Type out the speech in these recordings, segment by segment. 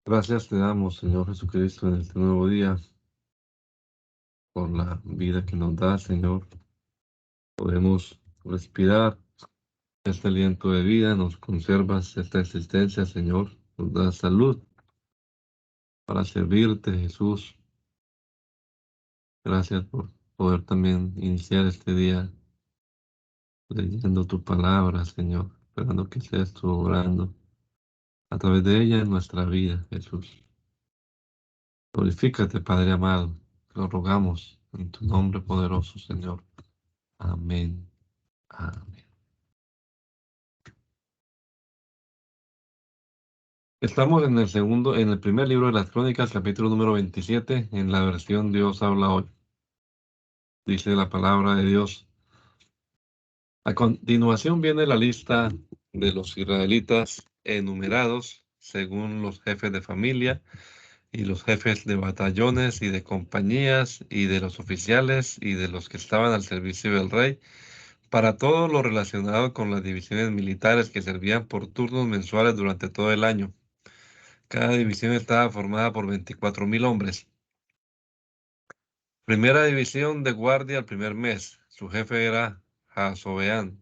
Gracias te damos, Señor Jesucristo, en este nuevo día, por la vida que nos da, Señor. Podemos respirar este aliento de vida, nos conservas esta existencia, Señor. Nos da salud para servirte, Jesús. Gracias por poder también iniciar este día leyendo tu palabra, Señor, esperando que seas tú obrando a través de ella en nuestra vida, Jesús. Glorifícate, Padre amado, lo rogamos en tu nombre poderoso, Señor. Amén. Amén. Estamos en el primer libro de las Crónicas, capítulo número 27, en la versión Dios habla hoy. Dice la palabra de Dios. A continuación viene la lista de los israelitas enumerados según los jefes de familia y los jefes de batallones y de compañías y de los oficiales y de los que estaban al servicio del rey, para todo lo relacionado con las divisiones militares que servían por turnos mensuales durante todo el año. Cada división estaba formada por 24,000 hombres. Primera división de guardia al primer mes. Su jefe era Jasobeán,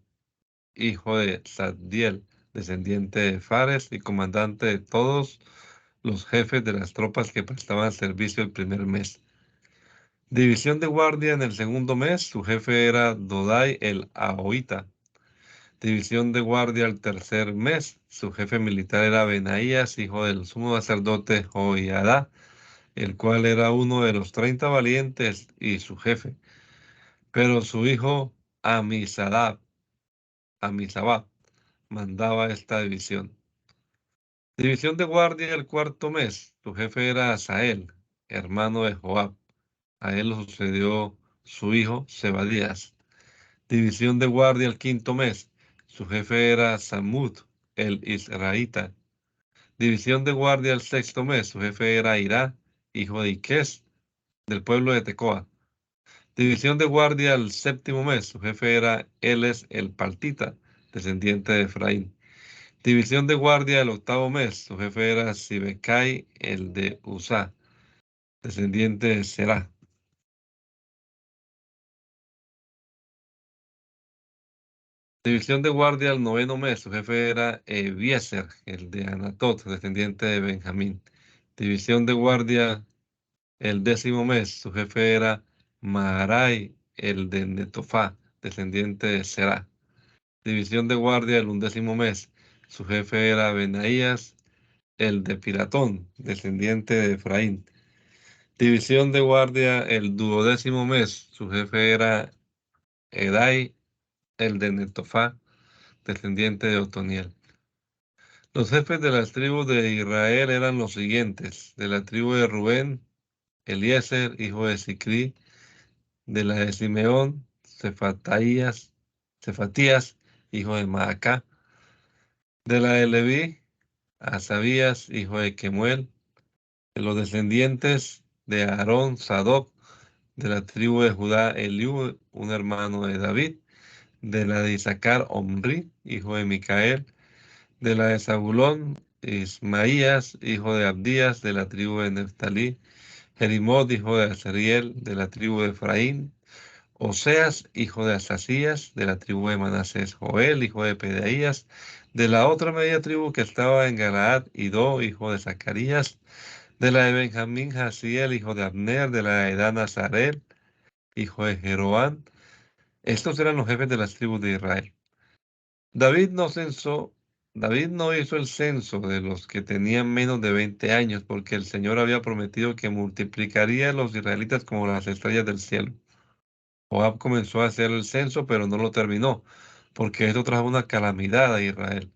hijo de Zaddiel, descendiente de Fares y comandante de todos los jefes de las tropas que prestaban servicio el primer mes. División de guardia en el segundo mes. Su jefe era Dodai el Ahoita. División de guardia al tercer mes. Su jefe militar era Benaías, hijo del sumo sacerdote Joiada, el cual era uno de los 30 valientes y su jefe. Pero su hijo Amizabad mandaba esta división. División de guardia el cuarto mes. Su jefe era Asael, hermano de Joab. A él lo sucedió su hijo Zebadías. División de guardia el quinto mes. Su jefe era Samud, el israelita. División de guardia el sexto mes. Su jefe era Irá, hijo de Iques, del pueblo de Tecoa. División de guardia el séptimo mes. Su jefe era Eles el Partita, descendiente de Efraín. División de guardia el octavo mes. Su jefe era Sibecai el de Usá, descendiente de Será. División de guardia el noveno mes. Su jefe era Ebiezer, el de Anatot, descendiente de Benjamín. División de guardia el décimo mes. Su jefe era Maharai, el de Netofá, descendiente de Será. División de guardia el undécimo mes. Su jefe era Benaías, el de Piratón, descendiente de Efraín. División de guardia el duodécimo mes. Su jefe era Edai, el de Netofá, descendiente de Otoniel. Los jefes de las tribus de Israel eran los siguientes: de la tribu de Rubén, Eliezer, hijo de Sicri; de la de Simeón, Cefatías, hijo de Maacá; de la de Leví, Asabías, hijo de Kemuel; de los descendientes de Aarón, Sadoc; de la tribu de Judá, Eliú, un hermano de David; de la de Isaacar, Omri, hijo de Micael; de la de Zabulón, Ismaías, hijo de Abdías; de la tribu de Neftalí, Jerimot, hijo de Azariel; de la tribu de Efraín, Oseas, hijo de Asasías; de la tribu de Manasés, Joel, hijo de Pedaías; de la otra media tribu que estaba en Galaad, Idó, hijo de Zacarías; de la de Benjamín, Jaziel, hijo de Abner; de la de Dan, Azarel, hijo de Jeroán. Estos eran los jefes de las tribus de Israel. David no hizo el censo de los que tenían menos de 20 años, porque el Señor había prometido que multiplicaría a los israelitas como las estrellas del cielo. Joab comenzó a hacer el censo, pero no lo terminó, porque esto trajo una calamidad a Israel.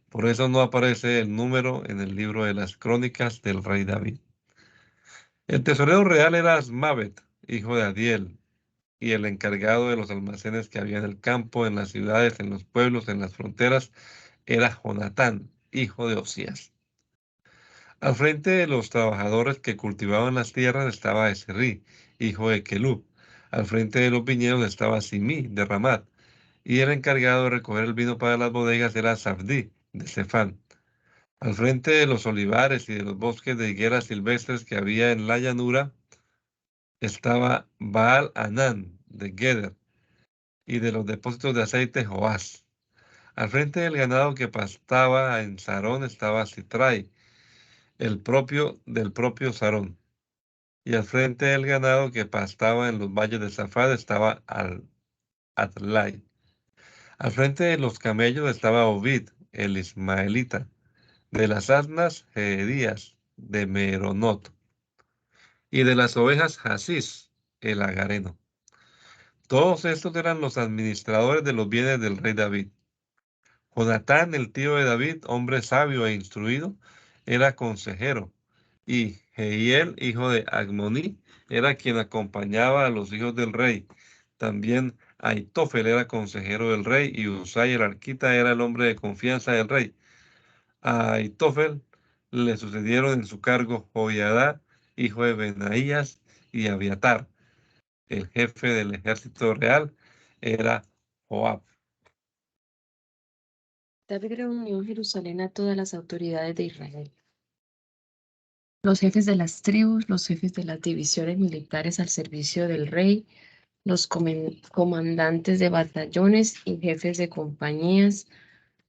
Por eso no aparece el número en el libro de las crónicas del rey David. El tesorero real era Asmavet, hijo de Adiel, y el encargado de los almacenes que había en el campo, en las ciudades, en los pueblos, en las fronteras, era Jonatán, hijo de Osías. Al frente de los trabajadores que cultivaban las tierras estaba Esri, hijo de Kelub. Al frente de los viñedos estaba Simí, de Ramat, y el encargado de recoger el vino para las bodegas era Zabdi, de Cefán. Al frente de los olivares y de los bosques de higueras silvestres que había en la llanura, estaba Baal Anán de Geder y de los depósitos de aceite Joás. Al frente del ganado que pastaba en Sarón estaba Sitrai, del propio Sarón. Y al frente del ganado que pastaba en los valles de Zafad estaba Adlai. Al frente de los camellos estaba Ovid, el ismaelita. De las asnas, Jedías, de Meronot. Y de las ovejas, Jasís, el agareno. Todos estos eran los administradores de los bienes del rey David. Jonatán, el tío de David, hombre sabio e instruido, era consejero, y Jehiel, hijo de Agmoní, era quien acompañaba a los hijos del rey. También Aitofel era consejero del rey, y Usai el arquita era el hombre de confianza del rey. A Aitofel le sucedieron en su cargo Joiadá, hijo de Benaías, y Abiatar. El jefe del ejército real era Joab. David reunió en Jerusalén a todas las autoridades de Israel, los jefes de las tribus, los jefes de las divisiones militares al servicio del rey, los comandantes de batallones y jefes de compañías,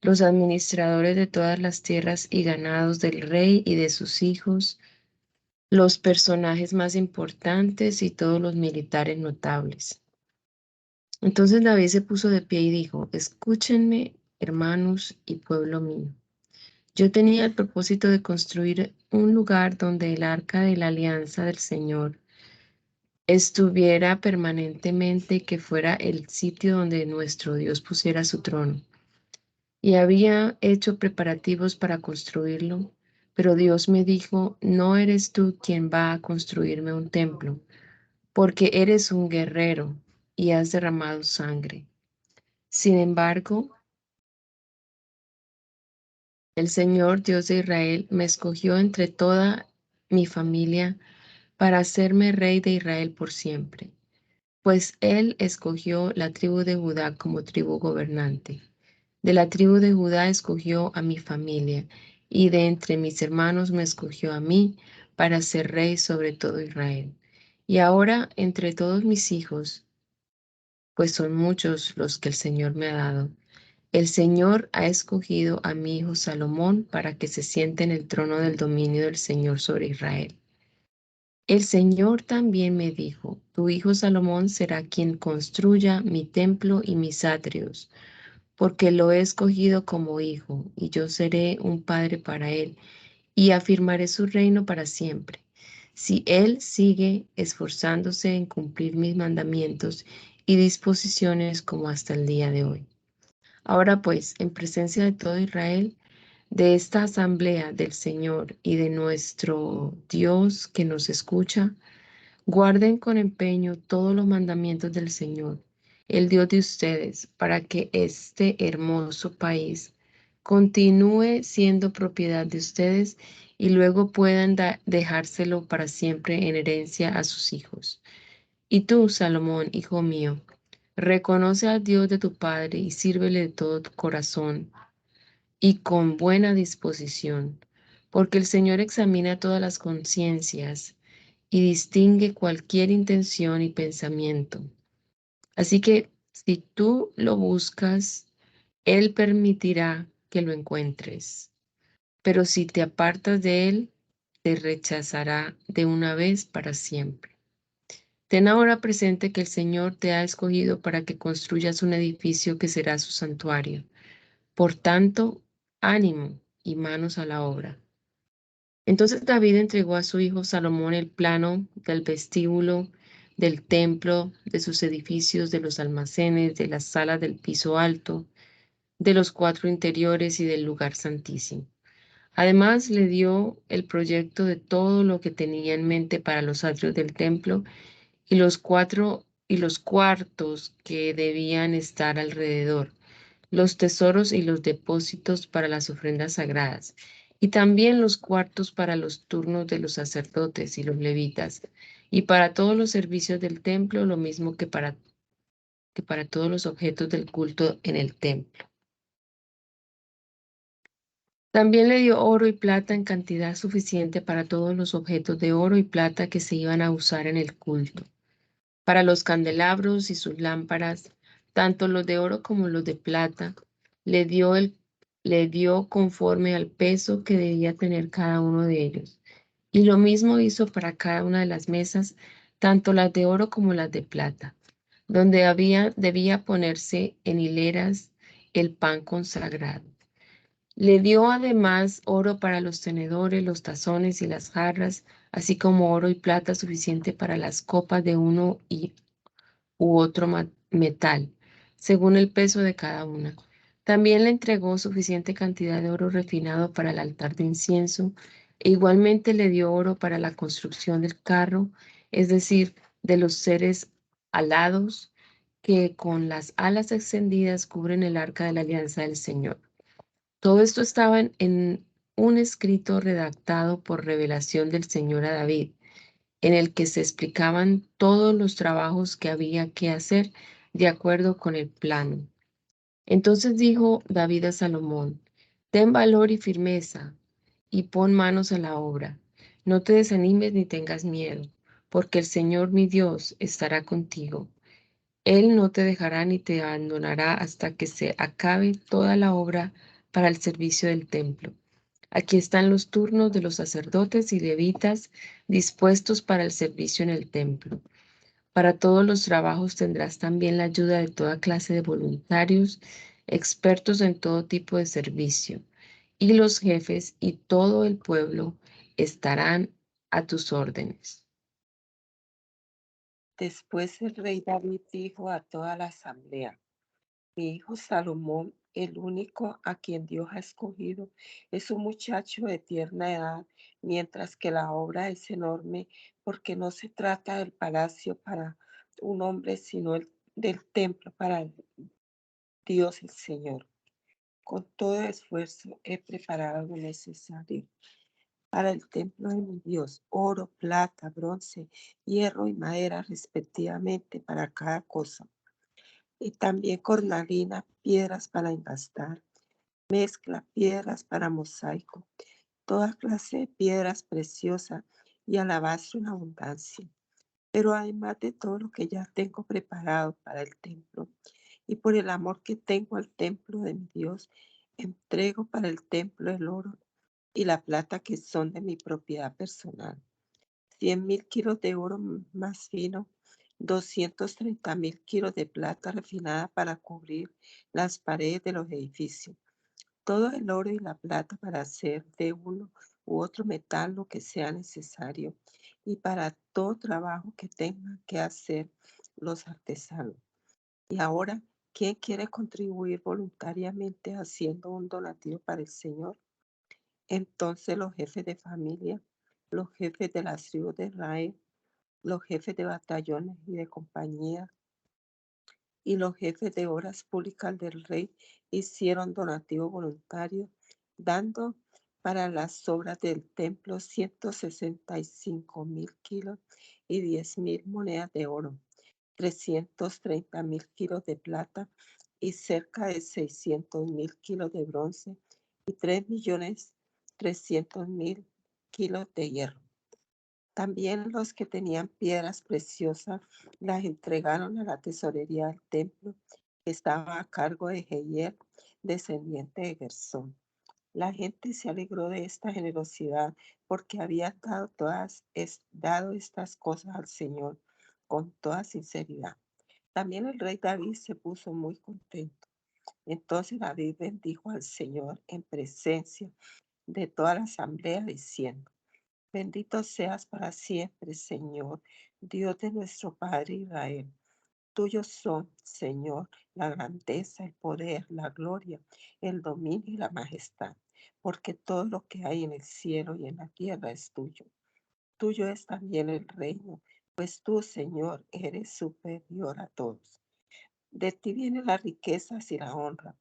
los administradores de todas las tierras y ganados del rey y de sus hijos, los personajes más importantes y todos los militares notables. Entonces David se puso de pie y dijo: Escúchenme, hermanos y pueblo mío. Yo tenía el propósito de construir un lugar donde el arca de la alianza del Señor estuviera permanentemente y que fuera el sitio donde nuestro Dios pusiera su trono. Y había hecho preparativos para construirlo, pero Dios me dijo: No eres tú quien va a construirme un templo, porque eres un guerrero y has derramado sangre. Sin embargo, el Señor Dios de Israel me escogió entre toda mi familia para hacerme rey de Israel por siempre, pues Él escogió la tribu de Judá como tribu gobernante. De la tribu de Judá escogió a mi familia, y de entre mis hermanos me escogió a mí para ser rey sobre todo Israel. Y ahora entre todos mis hijos, pues son muchos los que el Señor me ha dado, el Señor ha escogido a mi hijo Salomón para que se siente en el trono del dominio del Señor sobre Israel. El Señor también me dijo: Tu hijo Salomón será quien construya mi templo y mis atrios, porque lo he escogido como hijo, y yo seré un padre para él, y afirmaré su reino para siempre. Si él sigue esforzándose en cumplir mis mandamientos y disposiciones como hasta el día de hoy. Ahora pues, en presencia de todo Israel, de esta asamblea del Señor y de nuestro Dios que nos escucha, guarden con empeño todos los mandamientos del Señor, el Dios de ustedes, para que este hermoso país continúe siendo propiedad de ustedes y luego puedan dejárselo para siempre en herencia a sus hijos. Y tú, Salomón, hijo mío, reconoce al Dios de tu Padre y sírvele de todo tu corazón y con buena disposición, porque el Señor examina todas las conciencias y distingue cualquier intención y pensamiento. Así que si tú lo buscas, Él permitirá que lo encuentres, pero si te apartas de Él, te rechazará de una vez para siempre. Ten ahora presente que el Señor te ha escogido para que construyas un edificio que será su santuario. Por tanto, ánimo y manos a la obra. Entonces David entregó a su hijo Salomón el plano del vestíbulo, del templo, de sus edificios, de los almacenes, de las salas del piso alto, de los cuatro interiores y del lugar santísimo. Además le dio el proyecto de todo lo que tenía en mente para los atrios del templo y los cuartos que debían estar alrededor, los tesoros y los depósitos para las ofrendas sagradas, y también los cuartos para los turnos de los sacerdotes y los levitas, y para todos los servicios del templo, lo mismo que para todos los objetos del culto en el templo. También le dio oro y plata en cantidad suficiente para todos los objetos de oro y plata que se iban a usar en el culto, para los candelabros y sus lámparas, tanto los de oro como los de plata. Le dio, le dio conforme al peso que debía tener cada uno de ellos. Y lo mismo hizo para cada una de las mesas, tanto las de oro como las de plata, donde debía ponerse en hileras el pan consagrado. Le dio además oro para los tenedores, los tazones y las jarras, así como oro y plata suficiente para las copas de uno u otro metal, según el peso de cada una. También le entregó suficiente cantidad de oro refinado para el altar de incienso, e igualmente le dio oro para la construcción del carro, es decir, de los seres alados que con las alas extendidas cubren el arca de la alianza del Señor. Todo esto estaba en un escrito redactado por revelación del Señor a David, en el que se explicaban todos los trabajos que había que hacer de acuerdo con el plano. Entonces dijo David a Salomón: ten valor y firmeza y pon manos a la obra. No te desanimes ni tengas miedo, porque el Señor mi Dios estará contigo. Él no te dejará ni te abandonará hasta que se acabe toda la obra para el servicio del templo. Aquí están los turnos de los sacerdotes y levitas dispuestos para el servicio en el templo. Para todos los trabajos tendrás también la ayuda de toda clase de voluntarios, expertos en todo tipo de servicio, y los jefes y todo el pueblo estarán a tus órdenes. Después el rey David dijo a toda la asamblea: mi hijo Salomón, el único a quien Dios ha escogido, es un muchacho de tierna edad, mientras que la obra es enorme, porque no se trata del palacio para un hombre, sino del templo para Dios el Señor. Con todo esfuerzo he preparado lo necesario para el templo de mi Dios: oro, plata, bronce, hierro y madera respectivamente para cada cosa, y también cornalina, piedras para embastar, mezcla, piedras para mosaico, toda clase de piedras preciosas y alabastro en abundancia. Pero además de todo lo que ya tengo preparado para el templo, y por el amor que tengo al templo de mi Dios, entrego para el templo el oro y la plata que son de mi propiedad personal: 100.000 kilos de oro más fino, 230.000 kilos de plata refinada para cubrir las paredes de los edificios, todo el oro y la plata para hacer de uno u otro metal lo que sea necesario, y para todo trabajo que tengan que hacer los artesanos. Y ahora, ¿quién quiere contribuir voluntariamente haciendo un donativo para el Señor? Entonces los jefes de familia, los jefes de las tribus de Israel, los jefes de batallones y de compañía y los jefes de obras públicas del rey hicieron donativo voluntario, dando para las obras del templo 165.000 kilos y 10.000 monedas de oro, 330.000 kilos de plata y cerca de 600.000 kilos de bronce y 3.300.000 kilos de hierro. También los que tenían piedras preciosas las entregaron a la tesorería del templo, que estaba a cargo de Jehiel, descendiente de Gersón. La gente se alegró de esta generosidad, porque había dado estas cosas al Señor con toda sinceridad. También el rey David se puso muy contento. Entonces David bendijo al Señor en presencia de toda la asamblea, diciendo: bendito seas para siempre, Señor, Dios de nuestro Padre Israel. Tuyos son, Señor, la grandeza, el poder, la gloria, el dominio y la majestad, porque todo lo que hay en el cielo y en la tierra es tuyo. Tuyo es también el reino, pues tú, Señor, eres superior a todos. De ti vienen las riquezas y la honra.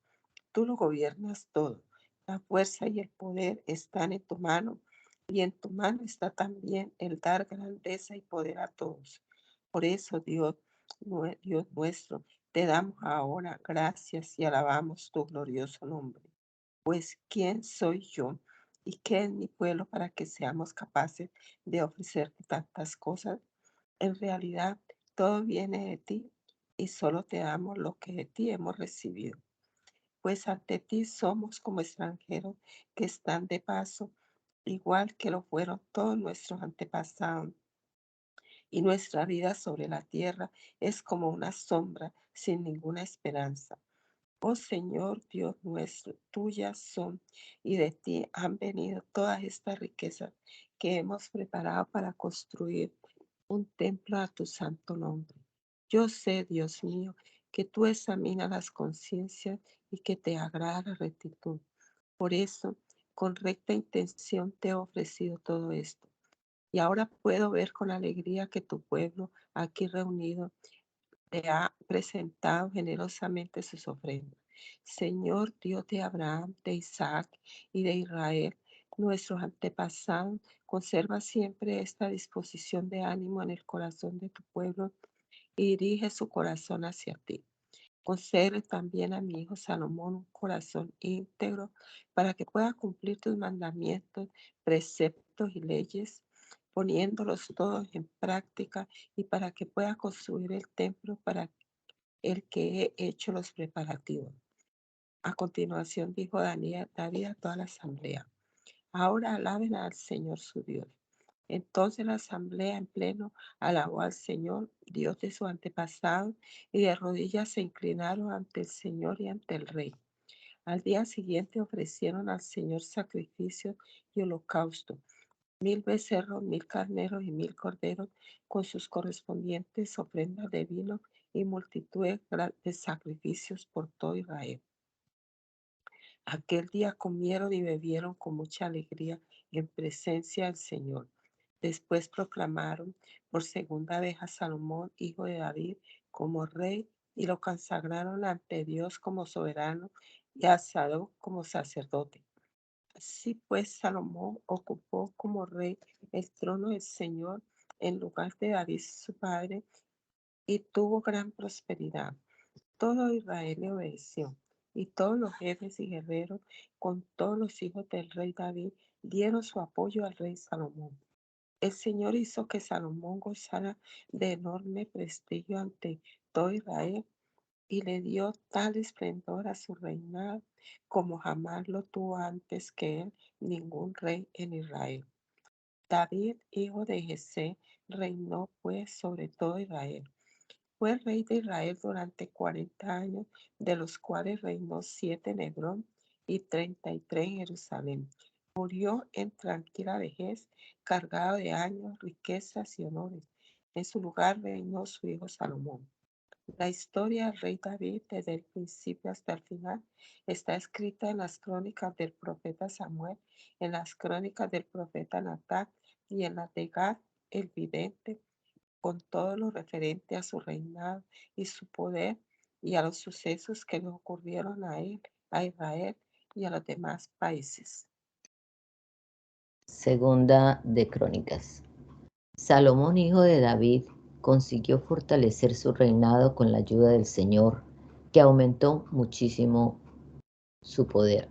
Tú lo gobiernas todo. La fuerza y el poder están en tu mano, y en tu mano está también el dar grandeza y poder a todos. Por eso, Dios nuestro, te damos ahora gracias y alabamos tu glorioso nombre. Pues ¿quién soy yo y qué es mi pueblo para que seamos capaces de ofrecerte tantas cosas? En realidad, todo viene de ti y solo te damos lo que de ti hemos recibido. Pues ante ti somos como extranjeros que están de paso, igual que lo fueron todos nuestros antepasados. Y nuestra vida sobre la tierra es como una sombra sin ninguna esperanza. Oh Señor Dios nuestro, tuyas son y de ti han venido todas estas riquezas que hemos preparado para construir un templo a tu santo nombre. Yo sé, Dios mío, que tú examinas las conciencias y que te agrada la rectitud. Por eso, con recta intención te he ofrecido todo esto. Y ahora puedo ver con alegría que tu pueblo aquí reunido te ha presentado generosamente sus ofrendas. Señor Dios de Abraham, de Isaac y de Israel, nuestros antepasados, conserva siempre esta disposición de ánimo en el corazón de tu pueblo y dirige su corazón hacia ti. Concede también a mi hijo Salomón un corazón íntegro para que pueda cumplir tus mandamientos, preceptos y leyes, poniéndolos todos en práctica y para que pueda construir el templo para el que he hecho los preparativos. A continuación dijo David a toda la asamblea: ahora alaben al Señor su Dios. Entonces la asamblea en pleno alabó al Señor, Dios de su antepasado, y de rodillas se inclinaron ante el Señor y ante el rey. Al día siguiente ofrecieron al Señor sacrificios y holocausto, 1000 becerros, 1000 carneros y 1000 corderos, con sus correspondientes ofrendas de vino y multitud de sacrificios por todo Israel. Aquel día comieron y bebieron con mucha alegría en presencia del Señor. Después proclamaron por segunda vez a Salomón, hijo de David, como rey y lo consagraron ante Dios como soberano y a Sadoc como sacerdote. Así pues, Salomón ocupó como rey el trono del Señor en lugar de David su padre y tuvo gran prosperidad. Todo Israel le obedeció, y todos los jefes y guerreros, con todos los hijos del rey David, dieron su apoyo al rey Salomón. El Señor hizo que Salomón gozara de enorme prestigio ante todo Israel y le dio tal esplendor a su reinado como jamás lo tuvo antes que él ningún rey en Israel. David, hijo de Jesé, reinó pues sobre todo Israel. Fue rey de Israel durante 40 años, de los cuales reinó 7 en Hebrón y 33 en Jerusalén. Murió en tranquila vejez, cargado de años, riquezas y honores. En su lugar reinó su hijo Salomón. La historia del rey David, desde el principio hasta el final, está escrita en las crónicas del profeta Samuel, en las crónicas del profeta Natán y en las de Gad, el vidente, con todo lo referente a su reinado y su poder y a los sucesos que le ocurrieron a él, a Israel y a los demás países. Segunda de Crónicas. Salomón, hijo de David, consiguió fortalecer su reinado con la ayuda del Señor, que aumentó muchísimo su poder.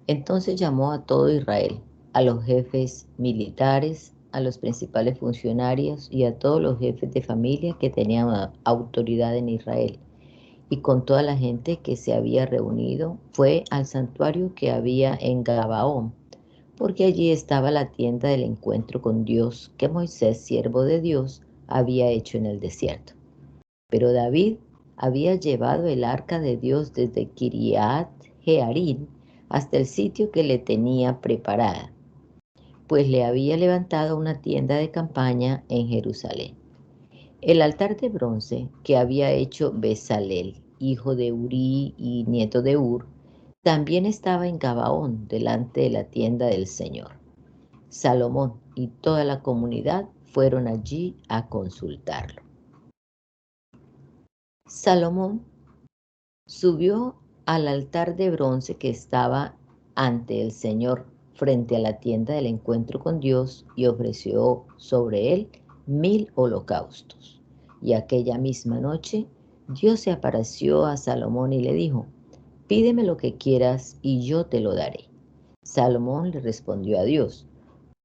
Entonces llamó a todo Israel, a los jefes militares, a los principales funcionarios y a todos los jefes de familia que tenían autoridad en Israel. Y con toda la gente que se había reunido, fue al santuario que había en Gabaón, porque allí estaba la tienda del encuentro con Dios que Moisés, siervo de Dios, había hecho en el desierto. Pero David había llevado el arca de Dios desde Kiriat Jearim hasta el sitio que le tenía preparada, pues le había levantado una tienda de campaña en Jerusalén. El altar de bronce que había hecho Bezalel, hijo de Uri y nieto de Ur, también estaba en Gabaón, delante de la tienda del Señor. Salomón y toda la comunidad fueron allí a consultarlo. Salomón subió al altar de bronce que estaba ante el Señor frente a la tienda del encuentro con Dios y ofreció sobre él 1000 holocaustos. Y aquella misma noche Dios se apareció a Salomón y le dijo: Pídeme lo que quieras y yo te lo daré. Salomón le respondió a Dios: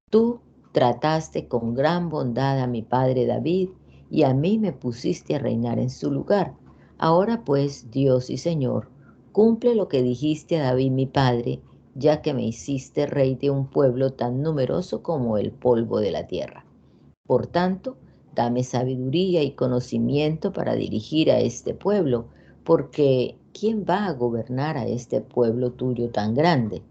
Tú trataste con gran bondad a mi padre David y a mí me pusiste a reinar en su lugar. Ahora pues, Dios y Señor, cumple lo que dijiste a David mi padre, ya que me hiciste rey de un pueblo tan numeroso como el polvo de la tierra. Por tanto, dame sabiduría y conocimiento para dirigir a este pueblo, porque ¿quién va a gobernar a este pueblo tuyo tan grande?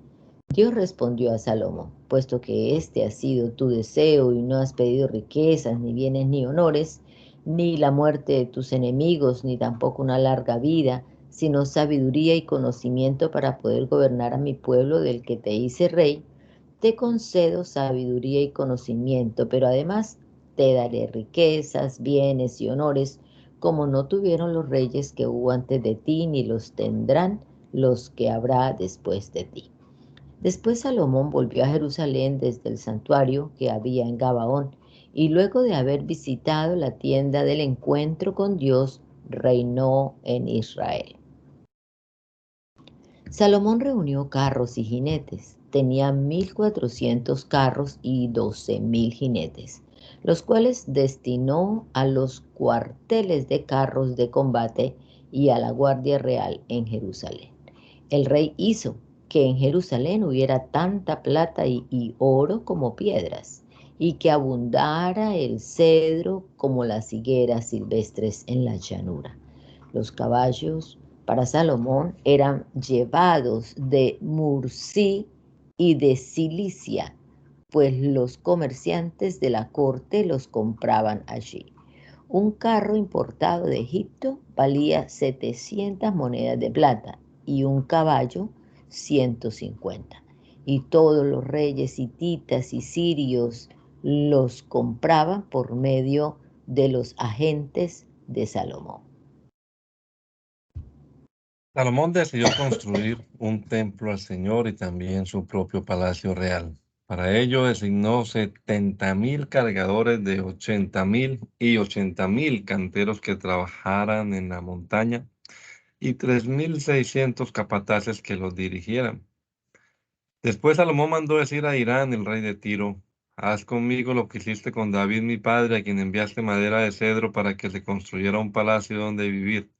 Dios respondió a Salomón: puesto que este ha sido tu deseo y no has pedido riquezas, ni bienes, ni honores, ni la muerte de tus enemigos, ni tampoco una larga vida, sino sabiduría y conocimiento para poder gobernar a mi pueblo del que te hice rey, te concedo sabiduría y conocimiento, pero además te daré riquezas, bienes y honores, como no tuvieron los reyes que hubo antes de ti, ni los tendrán los que habrá después de ti. Después Salomón volvió a Jerusalén desde el santuario que había en Gabaón, y luego de haber visitado la tienda del encuentro con Dios, reinó en Israel. Salomón reunió carros y jinetes. Tenía 1,400 carros y 12,000 jinetes, los cuales destinó a los cuarteles de carros de combate y a la guardia real en Jerusalén. El rey hizo que en Jerusalén hubiera tanta plata y oro como piedras, y que abundara el cedro como las higueras silvestres en la llanura. Los caballos para Salomón eran llevados de Mursí y de Cilicia, pues los comerciantes de la corte los compraban allí. Un carro importado de Egipto valía 700 monedas de plata y un caballo 150. Y todos los reyes hititas y sirios los compraban por medio de los agentes de Salomón. Salomón decidió construir un templo al Señor y también su propio palacio real. Para ello designó 70,000 cargadores de 80,000 y 80,000 canteros que trabajaran en la montaña y 3,600 capataces que los dirigieran. Después Salomón mandó decir a Hirán, el rey de Tiro: Haz conmigo lo que hiciste con David mi padre, a quien enviaste madera de cedro para que se construyera un palacio donde vivir.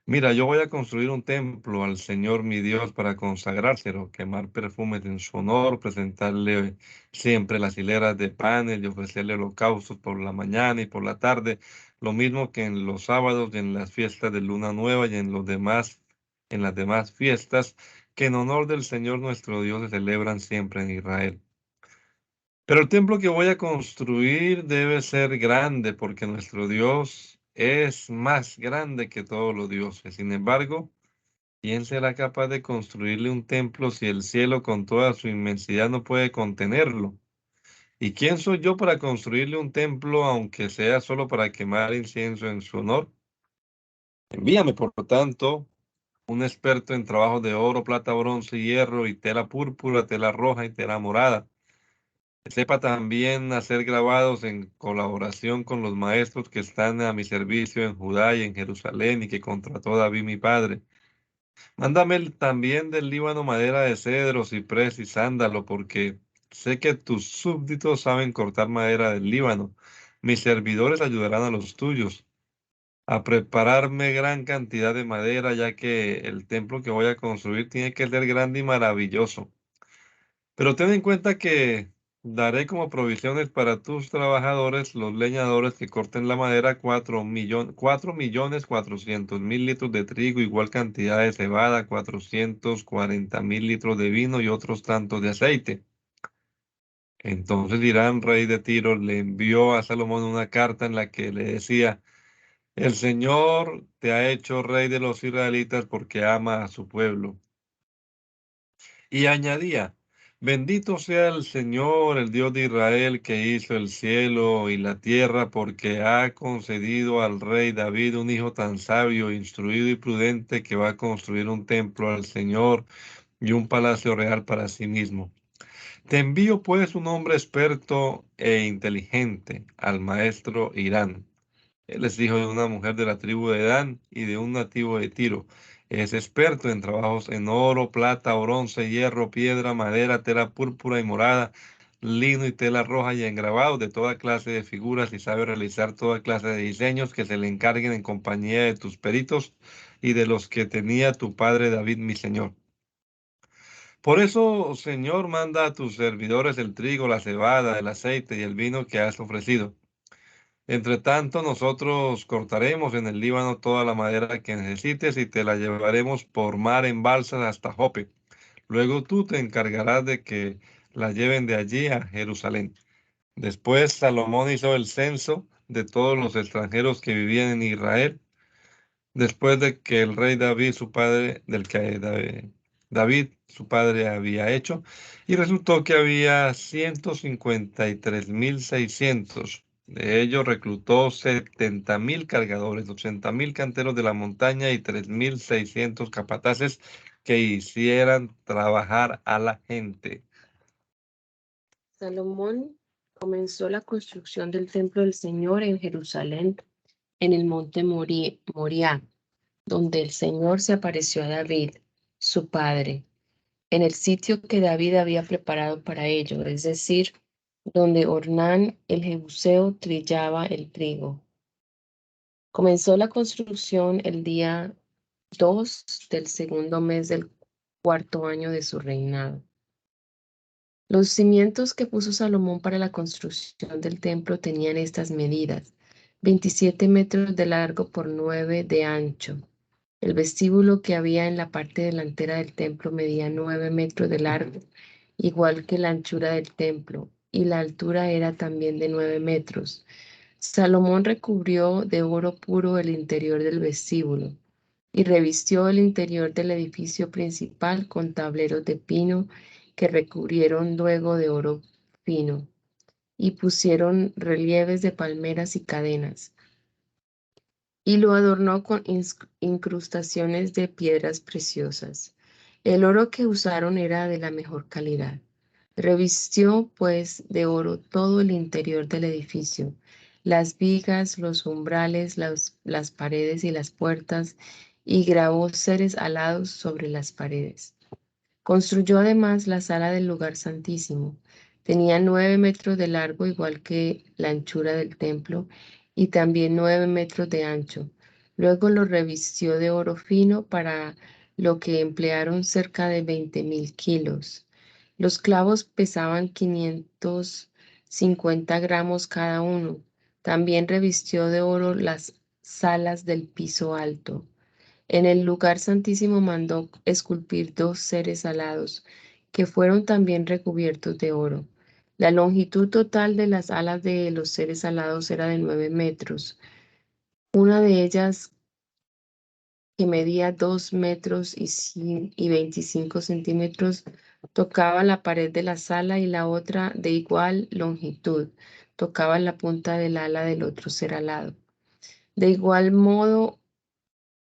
Mira, yo voy a construir un templo al Señor mi Dios para consagrárselo, quemar perfumes en su honor, presentarle siempre las hileras de panes y ofrecerle holocaustos por la mañana y por la tarde, lo mismo que en los sábados y en las fiestas de luna nueva y en las demás fiestas que en honor del Señor nuestro Dios se celebran siempre en Israel. Pero el templo que voy a construir debe ser grande porque nuestro Dios es más grande que todos los dioses. Sin embargo, ¿quién será capaz de construirle un templo si el cielo con toda su inmensidad no puede contenerlo? ¿Y quién soy yo para construirle un templo, aunque sea solo para quemar incienso en su honor? Envíame, por lo tanto, un experto en trabajos de oro, plata, bronce, hierro y tela púrpura, tela roja y tela morada. Que sepa también hacer grabados en colaboración con los maestros que están a mi servicio en Judá y en Jerusalén y que contrató David mi padre. Mándame también del Líbano madera de cedro, ciprés y sándalo, porque sé que tus súbditos saben cortar madera del Líbano. Mis servidores ayudarán a los tuyos a prepararme gran cantidad de madera, ya que el templo que voy a construir tiene que ser grande y maravilloso. Pero ten en cuenta que daré como provisiones para tus trabajadores, los leñadores que corten la madera, 4,400,000 litros de trigo, igual cantidad de cebada, 440,000 litros de vino y otros tantos de aceite. Entonces Hirán, rey de Tiro, le envió a Salomón una carta en la que le decía: El Señor te ha hecho rey de los israelitas porque ama a su pueblo. Y añadía: Bendito sea el Señor, el Dios de Israel, que hizo el cielo y la tierra, porque ha concedido al rey David un hijo tan sabio, instruido y prudente, que va a construir un templo al Señor y un palacio real para sí mismo. Te envío pues un hombre experto e inteligente, al maestro Hirán. Él es hijo de una mujer de la tribu de Dan y de un nativo de Tiro. Es experto en trabajos en oro, plata, bronce, hierro, piedra, madera, tela púrpura y morada, lino y tela roja y en grabados de toda clase de figuras y sabe realizar toda clase de diseños que se le encarguen en compañía de tus peritos y de los que tenía tu padre David, mi señor. Por eso, Señor, manda a tus servidores el trigo, la cebada, el aceite y el vino que has ofrecido. Entre tanto, nosotros cortaremos en el Líbano toda la madera que necesites y te la llevaremos por mar en balsas hasta Jope. Luego tú te encargarás de que la lleven de allí a Jerusalén. Después Salomón hizo el censo de todos los extranjeros que vivían en Israel, después de que el rey David, su padre, David, su padre, había hecho, y resultó que había 153.600. De ellos reclutó 70.000 cargadores, 80.000 canteros de la montaña y 3.600 capataces que hicieran trabajar a la gente. Salomón comenzó la construcción del templo del Señor en Jerusalén, en el monte Moriah, donde el Señor se apareció a David, su padre, en el sitio que David había preparado para ello, es decir, donde Ornán el Jebuseo trillaba el trigo. Comenzó la construcción el día 2 del segundo mes del cuarto año de su reinado. Los cimientos que puso Salomón para la construcción del templo tenían estas medidas: 27 metros de largo por 9 de ancho. El vestíbulo que había en la parte delantera del templo medía 9 metros de largo, igual que la anchura del templo, y la altura era también de 9 metros. Salomón recubrió de oro puro el interior del vestíbulo y revistió el interior del edificio principal con tableros de pino que recubrieron luego de oro fino y pusieron relieves de palmeras y cadenas, y lo adornó con incrustaciones de piedras preciosas. El oro que usaron era de la mejor calidad. Revistió, pues, de oro todo el interior del edificio, las vigas, los umbrales, las paredes y las puertas, y grabó seres alados sobre las paredes. Construyó además la sala del lugar santísimo. Tenía 9 metros de largo, igual que la anchura del templo, y también 9 metros de ancho. Luego lo revistió de oro fino, para lo que emplearon cerca de 20.000 kilos. Los clavos pesaban 550 gramos cada uno. También revistió de oro las salas del piso alto. En el lugar santísimo mandó esculpir 2 seres alados, que fueron también recubiertos de oro. La longitud total de las alas de los seres alados era de 9 metros. Una de ellas, que medía 2 metros y 25 centímetros, tocaba la pared de la sala, y la otra, de igual longitud, tocaba la punta del ala del otro ser alado. De igual modo,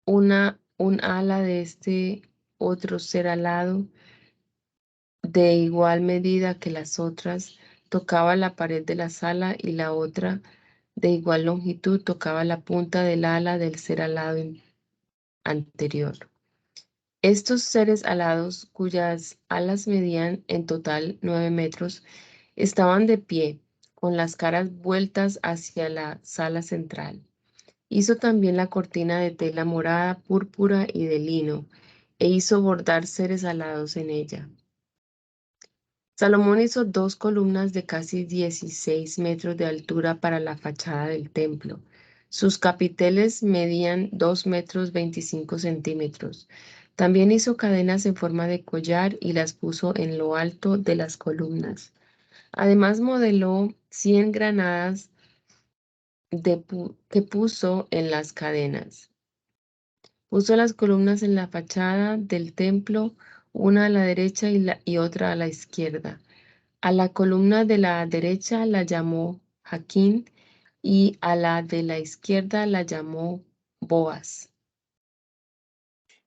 un ala de este otro ser alado, de igual medida que las otras, tocaba la pared de la sala, y la otra, de igual longitud, tocaba la punta del ala del ser alado anterior. Estos seres alados, cuyas alas medían en total 9 metros, estaban de pie, con las caras vueltas hacia la sala central. Hizo también la cortina de tela morada, púrpura y de lino, e hizo bordar seres alados en ella. Salomón hizo 2 columnas de casi 16 metros de altura para la fachada del templo. Sus capiteles medían 2 metros 25 centímetros. También hizo cadenas en forma de collar y las puso en lo alto de las columnas. Además modeló 100 granadas que puso en las cadenas. Puso las columnas en la fachada del templo, una a la derecha y otra a la izquierda. A la columna de la derecha la llamó Jaquín, y a la de la izquierda la llamó Boaz.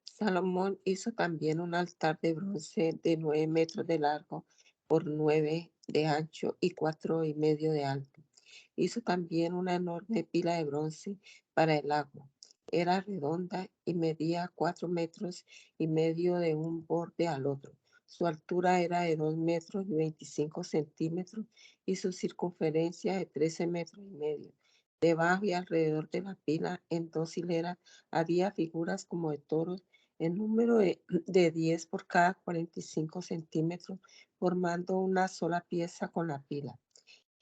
Salomón hizo también un altar de bronce de 9 metros de largo por 9 de ancho y 4,5 de alto. Hizo también una enorme pila de bronce para el agua, Era redonda y medía 4,5 metros de un borde al otro. Su altura era de 2,25 metros y su circunferencia de 13,5 metros. Debajo y alrededor de la pila, en 2 hileras, había figuras como de toros, en número de 10 por cada 45 centímetros, formando una sola pieza con la pila.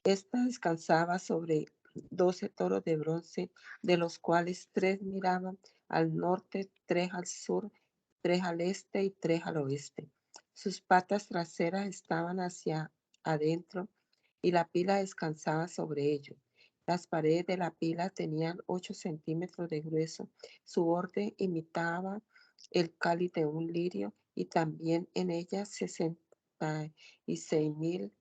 Esta descansaba sobre 12 toros de bronce, de los cuales 3 miraban al norte, 3 al sur, 3 al este y 3 al oeste. Sus patas traseras estaban hacia adentro y la pila descansaba sobre ellos. Las paredes de la pila tenían 8 centímetros de grueso. Su borde imitaba el cáliz de un lirio y también en ella 66,000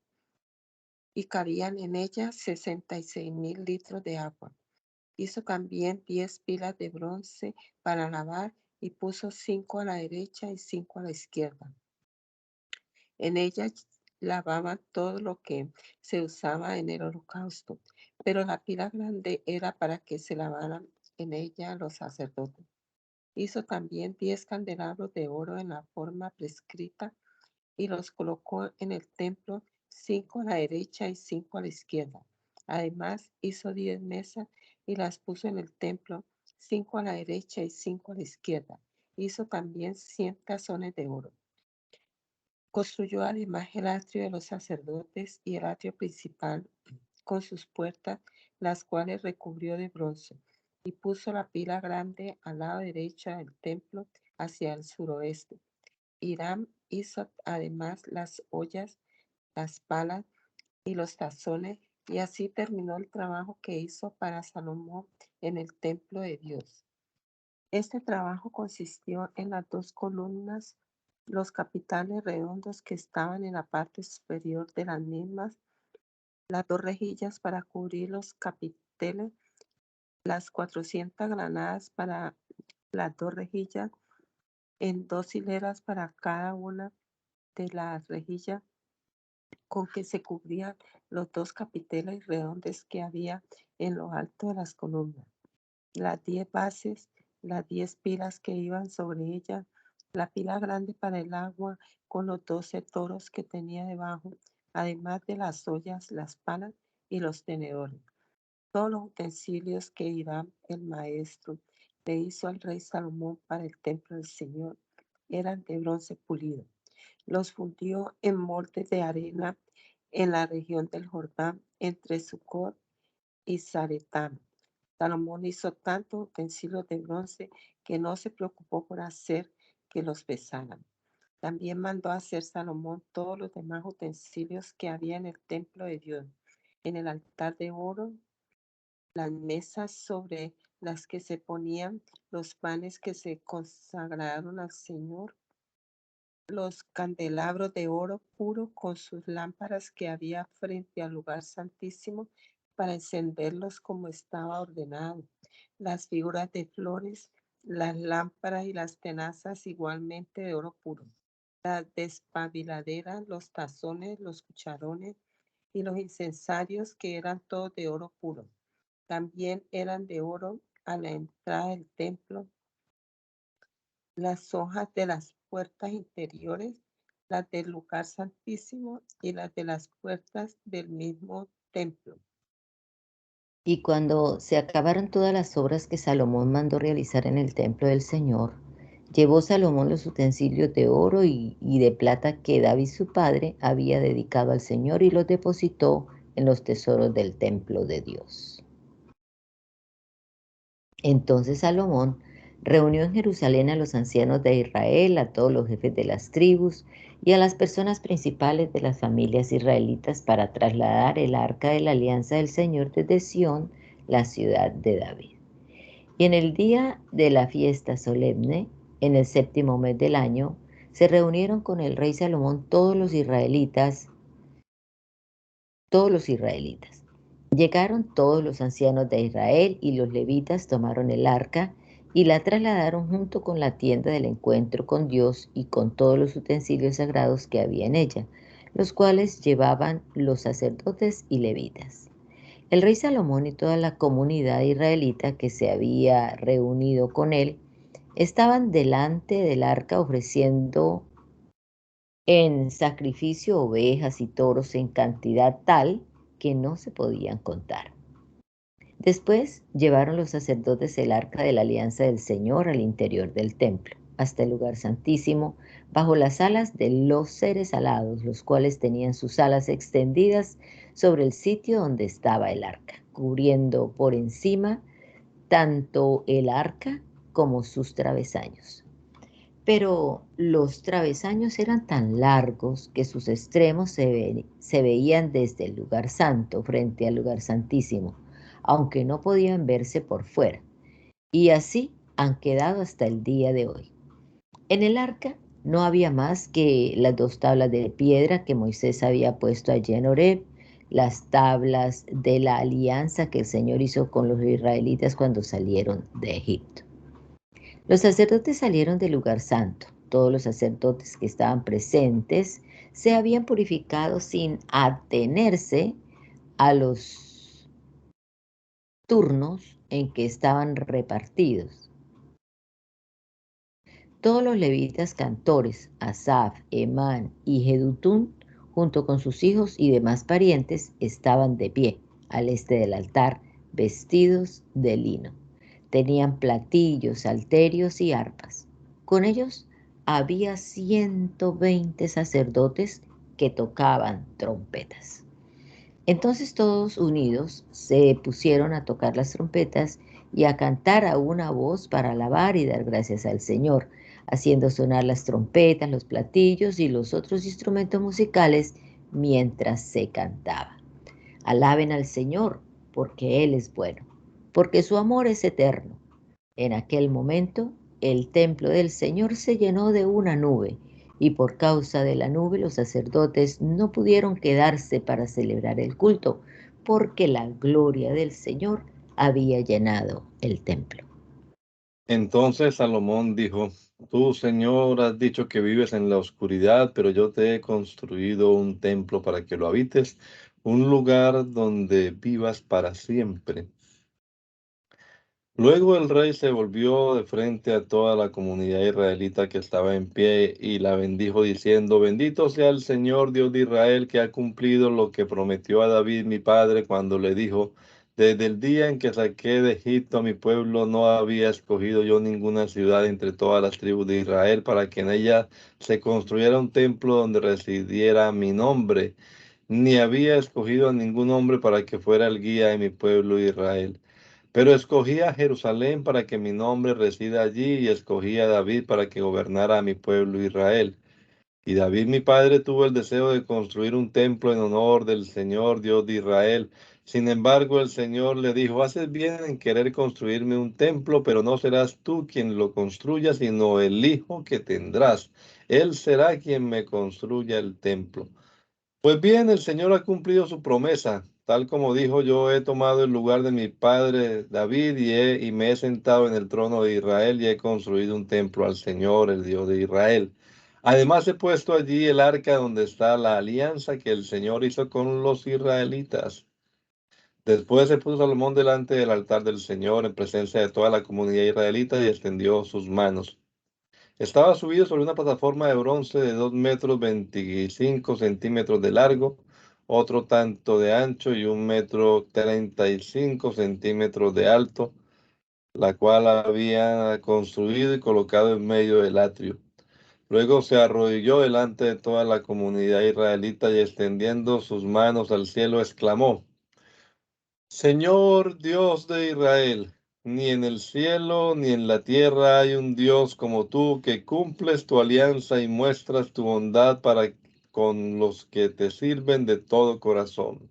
y cabían en ella 66,000 litros de agua. Hizo también 10 pilas de bronce para lavar y puso 5 a la derecha y 5 a la izquierda. En ellas lavaban todo lo que se usaba en el holocausto, pero la pila grande era para que se lavaran en ella los sacerdotes. Hizo también 10 candelabros de oro en la forma prescrita y los colocó en el templo, 5 a la derecha y 5 a la izquierda. Además, hizo 10 mesas y las puso en el templo, 5 a la derecha y 5 a la izquierda. Hizo también 100 tazones de oro. Construyó además el atrio de los sacerdotes y el atrio principal con sus puertas, las cuales recubrió de bronce, y puso la pila grande al lado derecho del templo hacia el suroeste. Hiram hizo además las ollas, las palas y los tazones, y así terminó el trabajo que hizo para Salomón en el templo de Dios. Este trabajo consistió en las 2 columnas, los capiteles redondos que estaban en la parte superior de las mismas, las 2 rejillas para cubrir los capiteles, las 400 granadas para las 2 rejillas, en 2 hileras para cada una de las rejillas con que se cubrían los 2 capiteles redondos que había en lo alto de las columnas, las 10 bases, las 10 pilas que iban sobre ellas, la pila grande para el agua con los 12 toros que tenía debajo, además de las ollas, las palas y los tenedores. Todos los utensilios que Hiram, el maestro, le hizo al rey Salomón para el templo del Señor eran de bronce pulido. Los fundió en moldes de arena en la región del Jordán, entre Sucot y Zaretán. Salomón hizo tantos utensilios de bronce que no se preocupó por hacer que los pesaran. También mandó a hacer Salomón todos los demás utensilios que había en el templo de Dios, en el altar de oro, las mesas sobre las que se ponían los panes que se consagraron al Señor, los candelabros de oro puro con sus lámparas que había frente al lugar santísimo para encenderlos como estaba ordenado, las figuras de flores, las lámparas y las tenazas igualmente de oro puro, las despabiladeras, los tazones, los cucharones y los incensarios que eran todos de oro puro. También eran de oro a la entrada del templo las hojas de las puertas interiores, las del lugar santísimo y las de las puertas del mismo templo. Y cuando se acabaron todas las obras que Salomón mandó realizar en el templo del Señor, llevó Salomón los utensilios de oro y de plata que David su padre había dedicado al Señor y los depositó en los tesoros del templo de Dios. Entonces Salomón reunió en Jerusalén a los ancianos de Israel, a todos los jefes de las tribus y a las personas principales de las familias israelitas para trasladar el arca de la alianza del Señor desde Sión, la ciudad de David. Y en el día de la fiesta solemne, en el 7º mes del año, se reunieron con el rey Salomón todos los israelitas. Llegaron todos los ancianos de Israel y los levitas tomaron el arca y la trasladaron junto con la tienda del encuentro con Dios y con todos los utensilios sagrados que había en ella, los cuales llevaban los sacerdotes y levitas. El rey Salomón y toda la comunidad israelita que se había reunido con él estaban delante del arca ofreciendo en sacrificio ovejas y toros en cantidad tal que no se podían contar. Después llevaron los sacerdotes el arca de la alianza del Señor al interior del templo, hasta el lugar santísimo, bajo las alas de los seres alados, los cuales tenían sus alas extendidas sobre el sitio donde estaba el arca, cubriendo por encima tanto el arca como sus travesaños. Pero los travesaños eran tan largos que sus extremos se veían desde el lugar santo frente al lugar santísimo, aunque no podían verse por fuera. Y así han quedado hasta el día de hoy. En el arca no había más que las 2 tablas de piedra que Moisés había puesto allí en Horeb, las tablas de la alianza que el Señor hizo con los israelitas cuando salieron de Egipto. Los sacerdotes salieron del lugar santo. Todos los sacerdotes que estaban presentes se habían purificado sin atenerse a los turnos en que estaban repartidos. Todos los levitas cantores, Asaf, Emán y Jedutún, junto con sus hijos y demás parientes, estaban de pie al este del altar, vestidos de lino. Tenían platillos, salterios y arpas. Con ellos había 120 sacerdotes que tocaban trompetas. Entonces todos unidos se pusieron a tocar las trompetas y a cantar a una voz para alabar y dar gracias al Señor, haciendo sonar las trompetas, los platillos y los otros instrumentos musicales mientras se cantaba. Alaben al Señor, porque Él es bueno, porque su amor es eterno. En aquel momento, el templo del Señor se llenó de una nube, y por causa de la nube los sacerdotes no pudieron quedarse para celebrar el culto, porque la gloria del Señor había llenado el templo. Entonces Salomón dijo: Tú, Señor, has dicho que vives en la oscuridad, pero yo te he construido un templo para que lo habites, un lugar donde vivas para siempre. Luego el rey se volvió de frente a toda la comunidad israelita que estaba en pie y la bendijo diciendo: Bendito sea el Señor Dios de Israel, que ha cumplido lo que prometió a David mi padre cuando le dijo: Desde el día en que saqué de Egipto a mi pueblo, no había escogido yo ninguna ciudad entre todas las tribus de Israel para que en ella se construyera un templo donde residiera mi nombre, ni había escogido a ningún hombre para que fuera el guía de mi pueblo Israel. Pero escogí a Jerusalén para que mi nombre resida allí, y escogí a David para que gobernara a mi pueblo Israel. Y David mi padre tuvo el deseo de construir un templo en honor del Señor Dios de Israel. Sin embargo, el Señor le dijo: Haces bien en querer construirme un templo, pero no serás tú quien lo construya, sino el hijo que tendrás. Él será quien me construya el templo. Pues bien, el Señor ha cumplido su promesa. Tal como dijo: Yo he tomado el lugar de mi padre David y me he sentado en el trono de Israel y he construido un templo al Señor, el Dios de Israel. Además he puesto allí el arca donde está la alianza que el Señor hizo con los israelitas. Después se puso Salomón delante del altar del Señor en presencia de toda la comunidad israelita y extendió sus manos. Estaba subido sobre una plataforma de bronce de 2 metros 25 centímetros de largo, otro tanto de ancho y 1 metro 35 centímetros de alto, la cual había construido y colocado en medio del atrio. Luego se arrodilló delante de toda la comunidad israelita y extendiendo sus manos al cielo exclamó: Señor Dios de Israel, ni en el cielo ni en la tierra hay un Dios como tú, que cumples tu alianza y muestras tu bondad para con los que te sirven de todo corazón.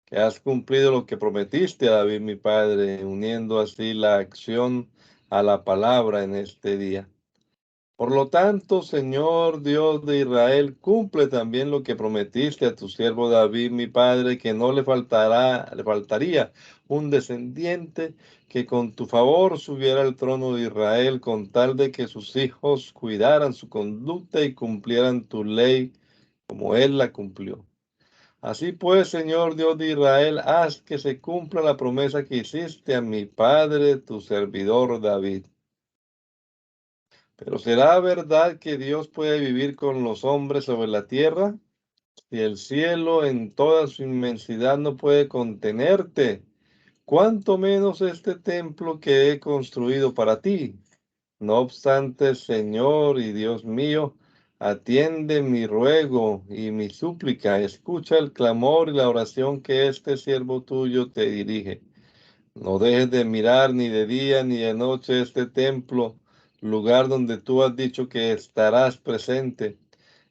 Que has cumplido lo que prometiste a David mi padre, uniendo así la acción a la palabra en este día. Por lo tanto, Señor Dios de Israel, cumple también lo que prometiste a tu siervo David, mi padre, que no le faltaría un descendiente que con tu favor subiera al trono de Israel, con tal de que sus hijos cuidaran su conducta y cumplieran tu ley como él la cumplió. Así pues, Señor Dios de Israel, haz que se cumpla la promesa que hiciste a mi padre, tu servidor David. Pero ¿será verdad que Dios puede vivir con los hombres sobre la tierra? Si el cielo en toda su inmensidad no puede contenerte, ¿cuánto menos este templo que he construido para ti? No obstante, Señor y Dios mío, atiende mi ruego y mi súplica, escucha el clamor y la oración que este siervo tuyo te dirige. No dejes de mirar ni de día ni de noche este templo, lugar donde tú has dicho que estarás presente.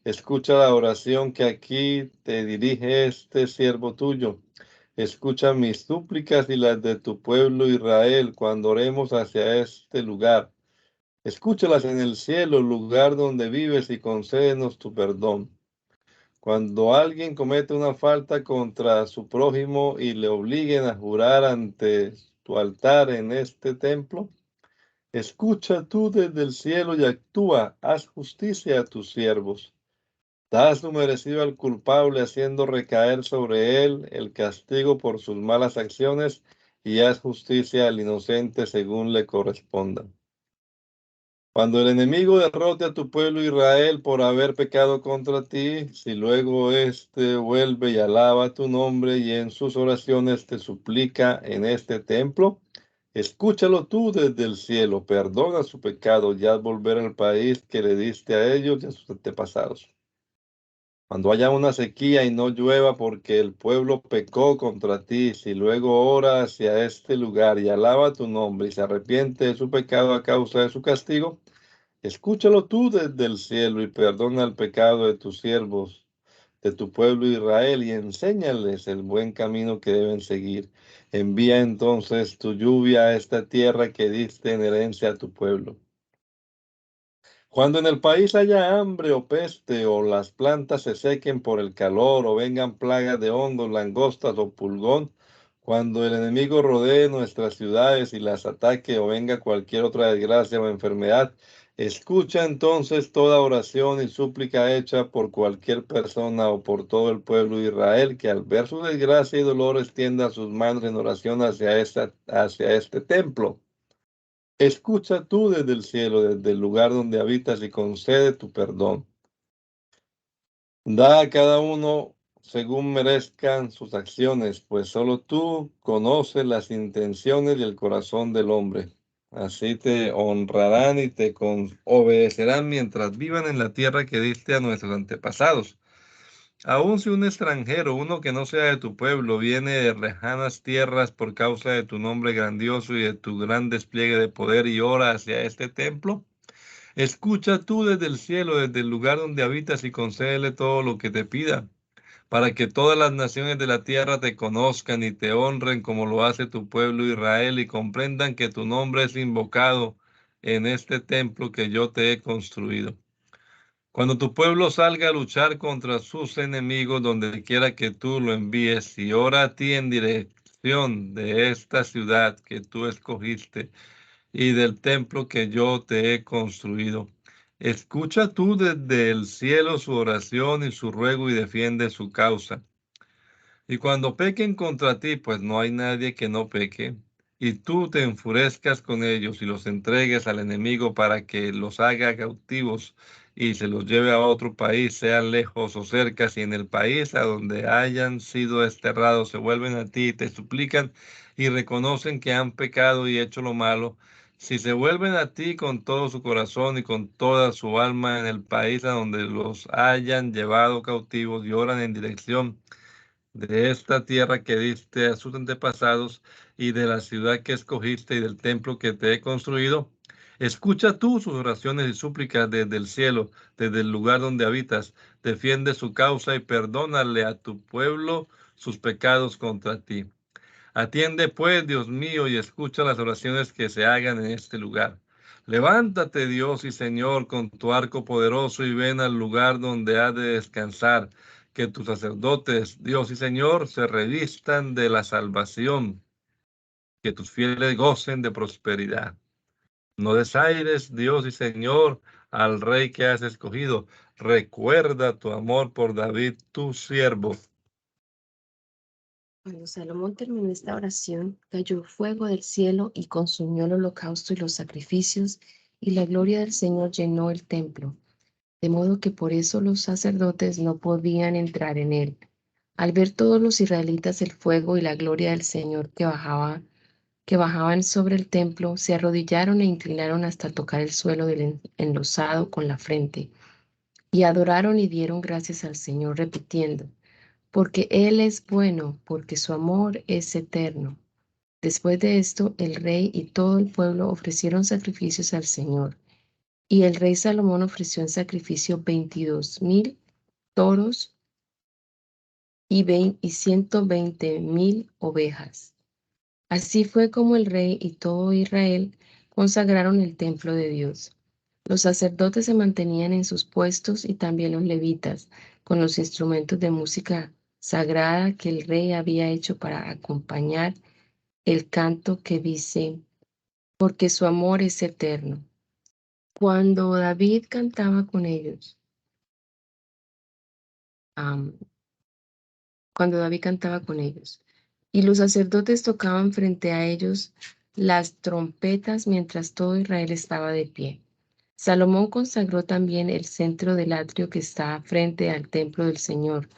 Escucha la oración que aquí te dirige este siervo tuyo. Escucha mis súplicas y las de tu pueblo Israel cuando oremos hacia este lugar. Escúchalas en el cielo, lugar donde vives, y concédenos tu perdón. Cuando alguien comete una falta contra su prójimo y le obliguen a jurar ante tu altar en este templo, escucha tú desde el cielo y actúa, haz justicia a tus siervos. Da su merecido al culpable, haciendo recaer sobre él el castigo por sus malas acciones, y haz justicia al inocente según le corresponda. Cuando el enemigo derrote a tu pueblo Israel por haber pecado contra ti, si luego éste vuelve y alaba tu nombre y en sus oraciones te suplica en este templo, escúchalo tú desde el cielo, perdona su pecado y haz volver al país que le diste a ellos y a sus antepasados. Cuando haya una sequía y no llueva porque el pueblo pecó contra ti, si luego ora hacia este lugar y alaba tu nombre y se arrepiente de su pecado a causa de su castigo, escúchalo tú desde el cielo y perdona el pecado de tus siervos, de tu pueblo Israel, y enséñales el buen camino que deben seguir. Envía entonces tu lluvia a esta tierra que diste en herencia a tu pueblo. Cuando en el país haya hambre o peste, o las plantas se sequen por el calor, o vengan plagas de hongos, langostas o pulgón, cuando el enemigo rodee nuestras ciudades y las ataque, o venga cualquier otra desgracia o enfermedad, escucha entonces toda oración y súplica hecha por cualquier persona o por todo el pueblo de Israel, que al ver su desgracia y dolor extienda sus manos en oración hacia este templo. Escucha tú desde el cielo, desde el lugar donde habitas, y concede tu perdón. Da a cada uno según merezcan sus acciones, pues solo tú conoces las intenciones y el corazón del hombre. Así te honrarán y te obedecerán mientras vivan en la tierra que diste a nuestros antepasados. Aun si un extranjero, uno que no sea de tu pueblo, viene de lejanas tierras por causa de tu nombre grandioso y de tu gran despliegue de poder y ora hacia este templo, escucha tú desde el cielo, desde el lugar donde habitas, y concédele todo lo que te pida, para que todas las naciones de la tierra te conozcan y te honren como lo hace tu pueblo Israel, y comprendan que tu nombre es invocado en este templo que yo te he construido. Cuando tu pueblo salga a luchar contra sus enemigos, donde quiera que tú lo envíes, y ora a ti en dirección de esta ciudad que tú escogiste y del templo que yo te he construido, escucha tú desde el cielo su oración y su ruego y defiende su causa. Y cuando pequen contra ti, pues no hay nadie que no peque, y tú te enfurezcas con ellos y los entregues al enemigo para que los haga cautivos y se los lleve a otro país, sean lejos o cerca, si en el país a donde hayan sido desterrados se vuelven a ti y te suplican y reconocen que han pecado y hecho lo malo, si se vuelven a ti con todo su corazón y con toda su alma en el país a donde los hayan llevado cautivos y oran en dirección de esta tierra que diste a sus antepasados y de la ciudad que escogiste y del templo que te he construido, escucha tú sus oraciones y súplicas desde el cielo, desde el lugar donde habitas, defiende su causa y perdónale a tu pueblo sus pecados contra ti. Atiende pues, Dios mío, y escucha las oraciones que se hagan en este lugar. Levántate, Dios y Señor, con tu arco poderoso y ven al lugar donde ha de descansar. Que tus sacerdotes, Dios y Señor, se revistan de la salvación. Que tus fieles gocen de prosperidad. No desaires, Dios y Señor, al Rey que has escogido. Recuerda tu amor por David, tu siervo, Cuando Salomón terminó esta oración, cayó fuego del cielo y consumió el holocausto y los sacrificios, y la gloria del Señor llenó el templo, de modo que por eso los sacerdotes no podían entrar en él. Al ver todos los israelitas el fuego y la gloria del Señor que bajaban sobre el templo, se arrodillaron e inclinaron hasta tocar el suelo del enlosado con la frente, y adoraron y dieron gracias al Señor, repitiendo: porque Él es bueno, porque su amor es eterno. Después de esto, el rey y todo el pueblo ofrecieron sacrificios al Señor. Y el rey Salomón ofreció en sacrificio 22,000 toros y 120,000 ovejas. Así fue como el rey y todo Israel consagraron el templo de Dios. Los sacerdotes se mantenían en sus puestos y también los levitas, con los instrumentos de música sagrada que el rey había hecho para acompañar el canto que dice: porque su amor es eterno. Cuando David cantaba con ellos, am, cuando David cantaba con ellos, y los sacerdotes tocaban frente a ellos las trompetas mientras todo Israel estaba de pie. Salomón consagró también el centro del atrio que está frente al templo del Señor,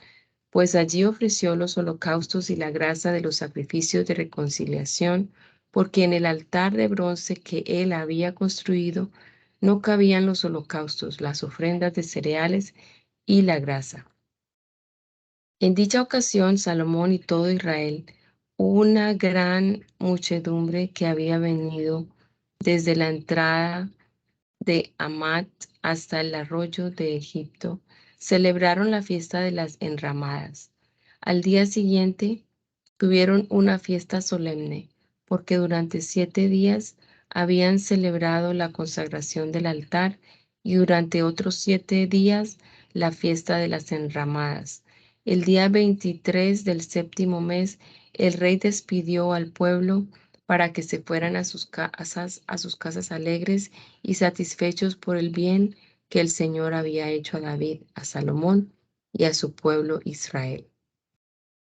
pues allí ofreció los holocaustos y la grasa de los sacrificios de reconciliación, porque en el altar de bronce que él había construido no cabían los holocaustos, las ofrendas de cereales y la grasa. En dicha ocasión, Salomón y todo Israel, una gran muchedumbre que había venido desde la entrada de Amat hasta el arroyo de Egipto, celebraron la fiesta de las enramadas. Al día siguiente tuvieron una fiesta solemne, porque durante 7 días habían celebrado la consagración del altar y durante otros 7 días la fiesta de las enramadas. El día 23 del séptimo mes, el rey despidió al pueblo para que se fueran a sus casas alegres y satisfechos por el bien que el Señor había hecho a David, a Salomón y a su pueblo Israel.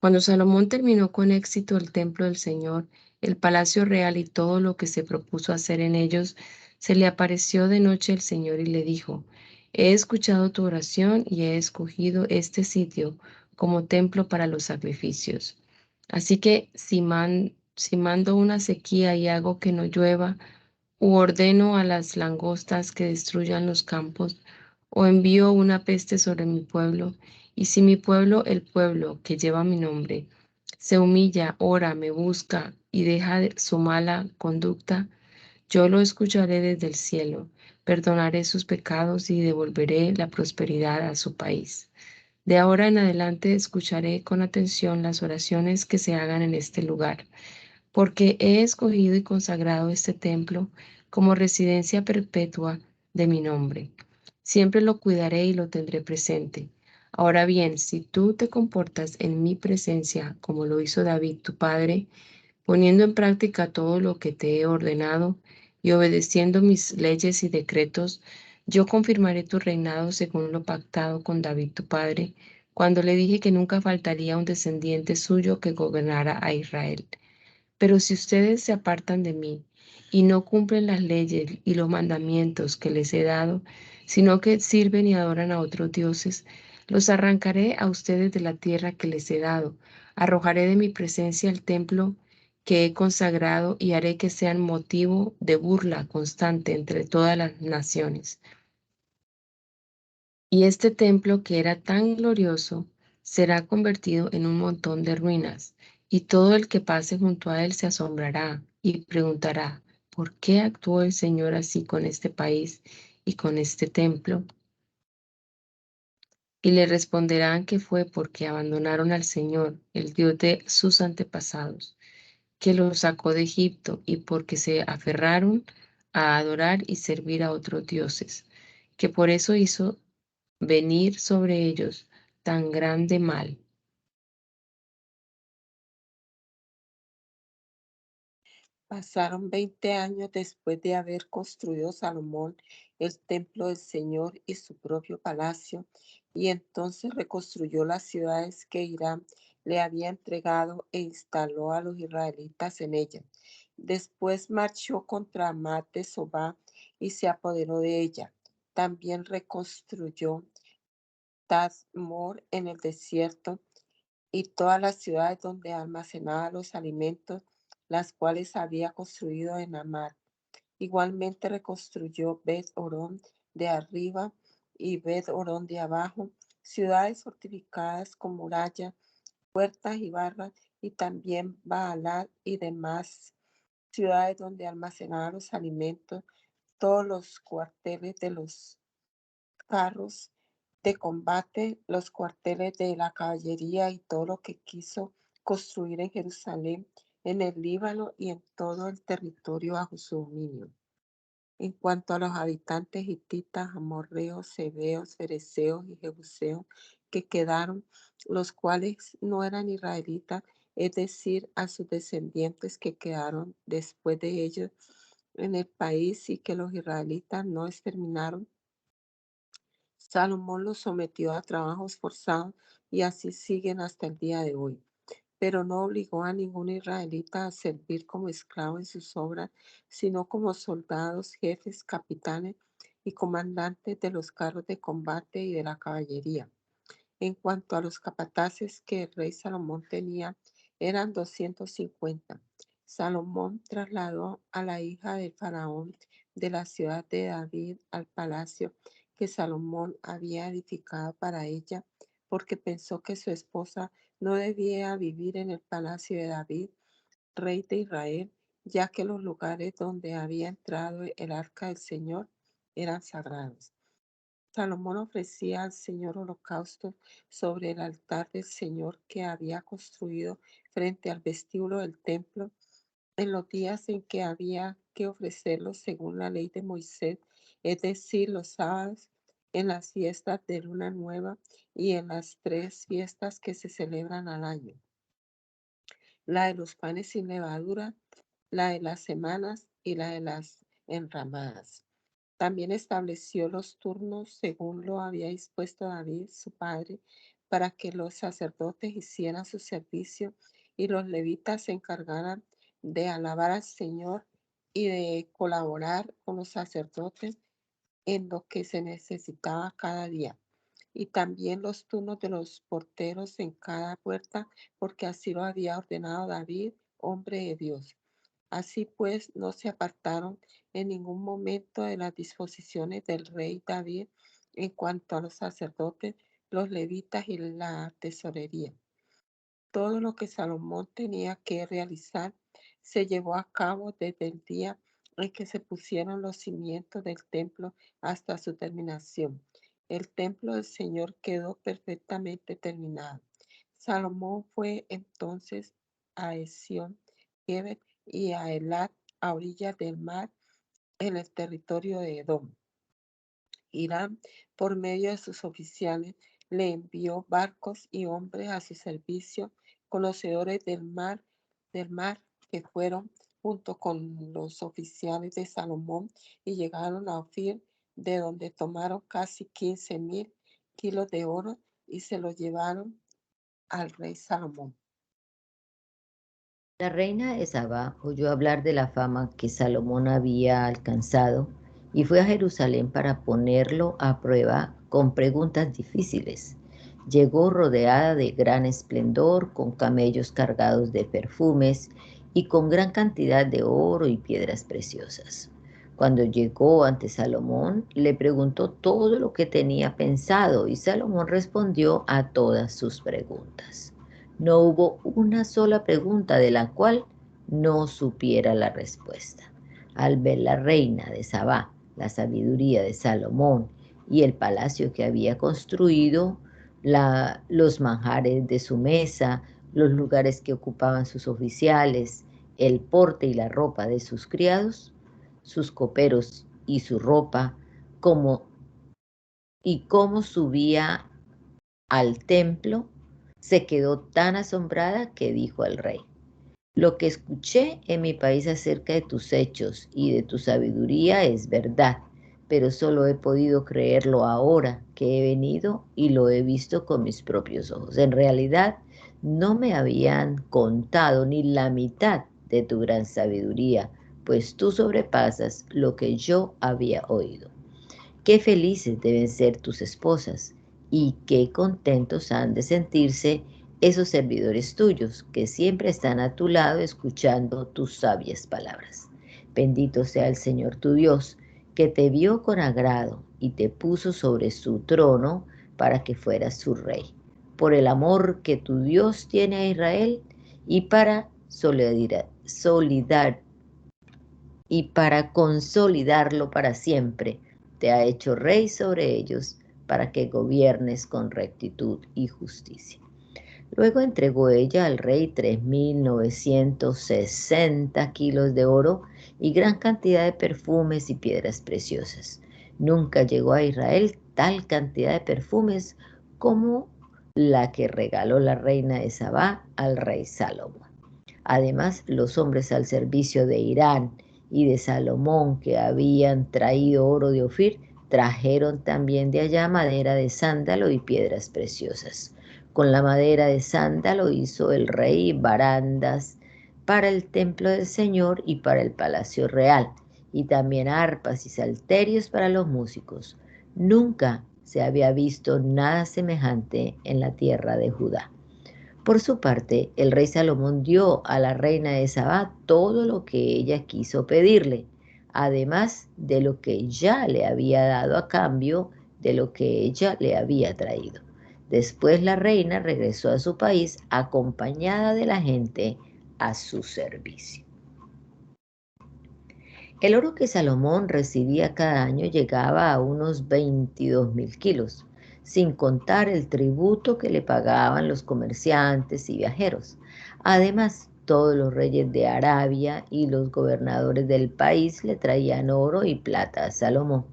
Cuando Salomón terminó con éxito el templo del Señor, el palacio real y todo lo que se propuso hacer en ellos, se le apareció de noche el Señor y le dijo: he escuchado tu oración y he escogido este sitio como templo para los sacrificios. Así que si mando una sequía y hago que no llueva, u ordeno a las langostas que destruyan los campos, o envío una peste sobre mi pueblo, y si mi pueblo, el pueblo que lleva mi nombre, se humilla, ora, me busca y deja su mala conducta, yo lo escucharé desde el cielo, perdonaré sus pecados y devolveré la prosperidad a su país. De ahora en adelante escucharé con atención las oraciones que se hagan en este lugar, porque he escogido y consagrado este templo como residencia perpetua de mi nombre. Siempre lo cuidaré y lo tendré presente. Ahora bien, si tú te comportas en mi presencia como lo hizo David tu padre, poniendo en práctica todo lo que te he ordenado y obedeciendo mis leyes y decretos, yo confirmaré tu reinado según lo pactado con David tu padre, cuando le dije que nunca faltaría un descendiente suyo que gobernara a Israel. Pero si ustedes se apartan de mí y no cumplen las leyes y los mandamientos que les he dado, sino que sirven y adoran a otros dioses, los arrancaré a ustedes de la tierra que les he dado, arrojaré de mi presencia el templo que he consagrado y haré que sean motivo de burla constante entre todas las naciones. Y este templo que era tan glorioso será convertido en un montón de ruinas, y todo el que pase junto a él se asombrará y preguntará: ¿por qué actuó el Señor así con este país y con este templo? Y le responderán que fue porque abandonaron al Señor, el Dios de sus antepasados, que los sacó de Egipto, y porque se aferraron a adorar y servir a otros dioses, que por eso hizo venir sobre ellos tan grande mal. Pasaron 20 años después de haber construido Salomón el templo del Señor y su propio palacio, y entonces reconstruyó las ciudades que Hiram, le había entregado e instaló a los israelitas en ella. Después marchó contra Amat de Sobá y se apoderó de ella. También reconstruyó Tadmor en el desierto y todas las ciudades donde almacenaba los alimentos, las cuales había construido en Amat. Igualmente reconstruyó Bet-Orón de arriba y Bet-Orón de abajo, ciudades fortificadas con muralla, puertas y barras, y también Baalat y demás ciudades donde almacenaba los alimentos, todos los cuarteles de los carros de combate, los cuarteles de la caballería y todo lo que quiso construir en Jerusalén, en el Líbano y en todo el territorio bajo su dominio. En cuanto a los habitantes hititas, amorreos, heveos, fereceos y jebuseos que quedaron, los cuales no eran israelitas, es decir, a sus descendientes que quedaron después de ellos en el país y que los israelitas no exterminaron, Salomón los sometió a trabajos forzados y así siguen hasta el día de hoy. Pero no obligó a ningún israelita a servir como esclavo en sus obras, sino como soldados, jefes, capitanes y comandantes de los carros de combate y de la caballería. En cuanto a los capataces que el rey Salomón tenía, eran 250. Salomón trasladó a la hija del faraón de la ciudad de David al palacio que Salomón había edificado para ella, porque pensó que su esposa no debía vivir en el palacio de David, rey de Israel, ya que los lugares donde había entrado el arca del Señor eran sagrados. Salomón ofrecía al Señor holocaustos sobre el altar del Señor que había construido frente al vestíbulo del templo en los días en que había que ofrecerlos según la ley de Moisés, es decir, los sábados, en las fiestas de luna nueva y en las 3 fiestas que se celebran al año: la de los panes sin levadura, la de las semanas y la de las enramadas. También estableció los turnos según lo había dispuesto David, su padre, para que los sacerdotes hicieran su servicio y los levitas se encargaran de alabar al Señor y de colaborar con los sacerdotes en lo que se necesitaba cada día. Y también los turnos de los porteros en cada puerta, porque así lo había ordenado David, hombre de Dios. Así pues, no se apartaron en ningún momento de las disposiciones del rey David en cuanto a los sacerdotes, los levitas y la tesorería. Todo lo que Salomón tenía que realizar se llevó a cabo desde el día en que se pusieron los cimientos del templo hasta su terminación. El templo del Señor quedó perfectamente terminado. Salomón fue entonces a Esión, Geber y a Elat, a orillas del mar, en el territorio de Edom. Hiram, por medio de sus oficiales, le envió barcos y hombres a su servicio, conocedores del mar, que fueron junto con los oficiales de Salomón y llegaron a Ofir, de donde tomaron casi 15,000 kilos de oro y se lo llevaron al rey Salomón. La reina de Sabá oyó hablar de la fama que Salomón había alcanzado y fue a Jerusalén para ponerlo a prueba con preguntas difíciles. Llegó rodeada de gran esplendor, con camellos cargados de perfumes y con gran cantidad de oro y piedras preciosas. Cuando llegó ante Salomón, le preguntó todo lo que tenía pensado y Salomón respondió a todas sus preguntas. No hubo una sola pregunta de la cual no supiera la respuesta. Al ver la reina de Sabá la sabiduría de Salomón y el palacio que había construido, los manjares de su mesa, los lugares que ocupaban sus oficiales, el porte y la ropa de sus criados, sus coperos y su ropa, cómo subía al templo, se quedó tan asombrada que dijo al rey: lo que escuché en mi país acerca de tus hechos y de tu sabiduría es verdad, pero solo he podido creerlo ahora que he venido y lo he visto con mis propios ojos. En realidad, no me habían contado ni la mitad de tu gran sabiduría, pues tú sobrepasas lo que yo había oído. Qué felices deben ser tus esposas y qué contentos han de sentirse esos servidores tuyos que siempre están a tu lado escuchando tus sabias palabras. Bendito sea el Señor tu Dios, que te vio con agrado y te puso sobre su trono para que fueras su rey. Por el amor que tu Dios tiene a Israel y para consolidarlo para siempre, te ha hecho rey sobre ellos para que gobiernes con rectitud y justicia. Luego entregó ella al rey 3.960 kilos de oro y gran cantidad de perfumes y piedras preciosas. Nunca llegó a Israel tal cantidad de perfumes como la que regaló la reina de Sabá al rey Salomón. Además, los hombres al servicio de Irán y de Salomón que habían traído oro de Ofir, trajeron también de allá madera de sándalo y piedras preciosas. Con la madera de sándalo hizo el rey barandas para el templo del Señor y para el palacio real, y también arpas y salterios para los músicos. Nunca se había visto nada semejante en la tierra de Judá. Por su parte, el rey Salomón dio a la reina de Sabá todo lo que ella quiso pedirle, además de lo que ya le había dado a cambio de lo que ella le había traído. Después la reina regresó a su país acompañada de la gente a su servicio. El oro que Salomón recibía cada año llegaba a unos 22.000 kilos, sin contar el tributo que le pagaban los comerciantes y viajeros. Además, todos los reyes de Arabia y los gobernadores del país le traían oro y plata a Salomón.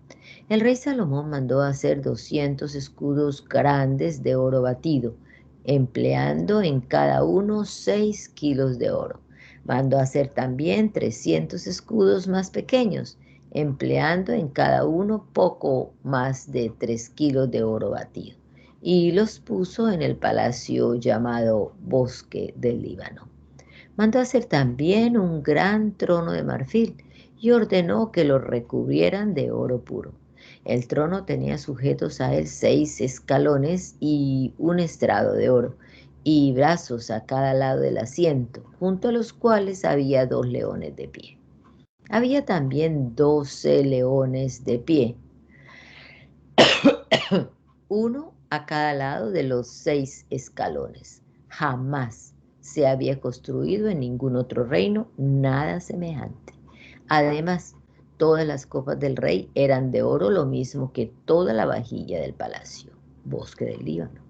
El rey Salomón mandó hacer 200 escudos grandes de oro batido, empleando en cada uno 6 kilos de oro. Mandó hacer también 300 escudos más pequeños, empleando en cada uno poco más de 3 kilos de oro batido, y los puso en el palacio llamado Bosque del Líbano. Mandó hacer también un gran trono de marfil y ordenó que lo recubrieran de oro puro. El trono tenía sujetos a él 6 escalones y un estrado de oro, y brazos a cada lado del asiento, junto a los cuales había 2 leones de pie. Había también 12 leones de pie, uno a cada lado de los 6 escalones. Jamás se había construido en ningún otro reino nada semejante. Además, todas las copas del rey eran de oro, lo mismo que toda la vajilla del palacio, Bosque del Líbano.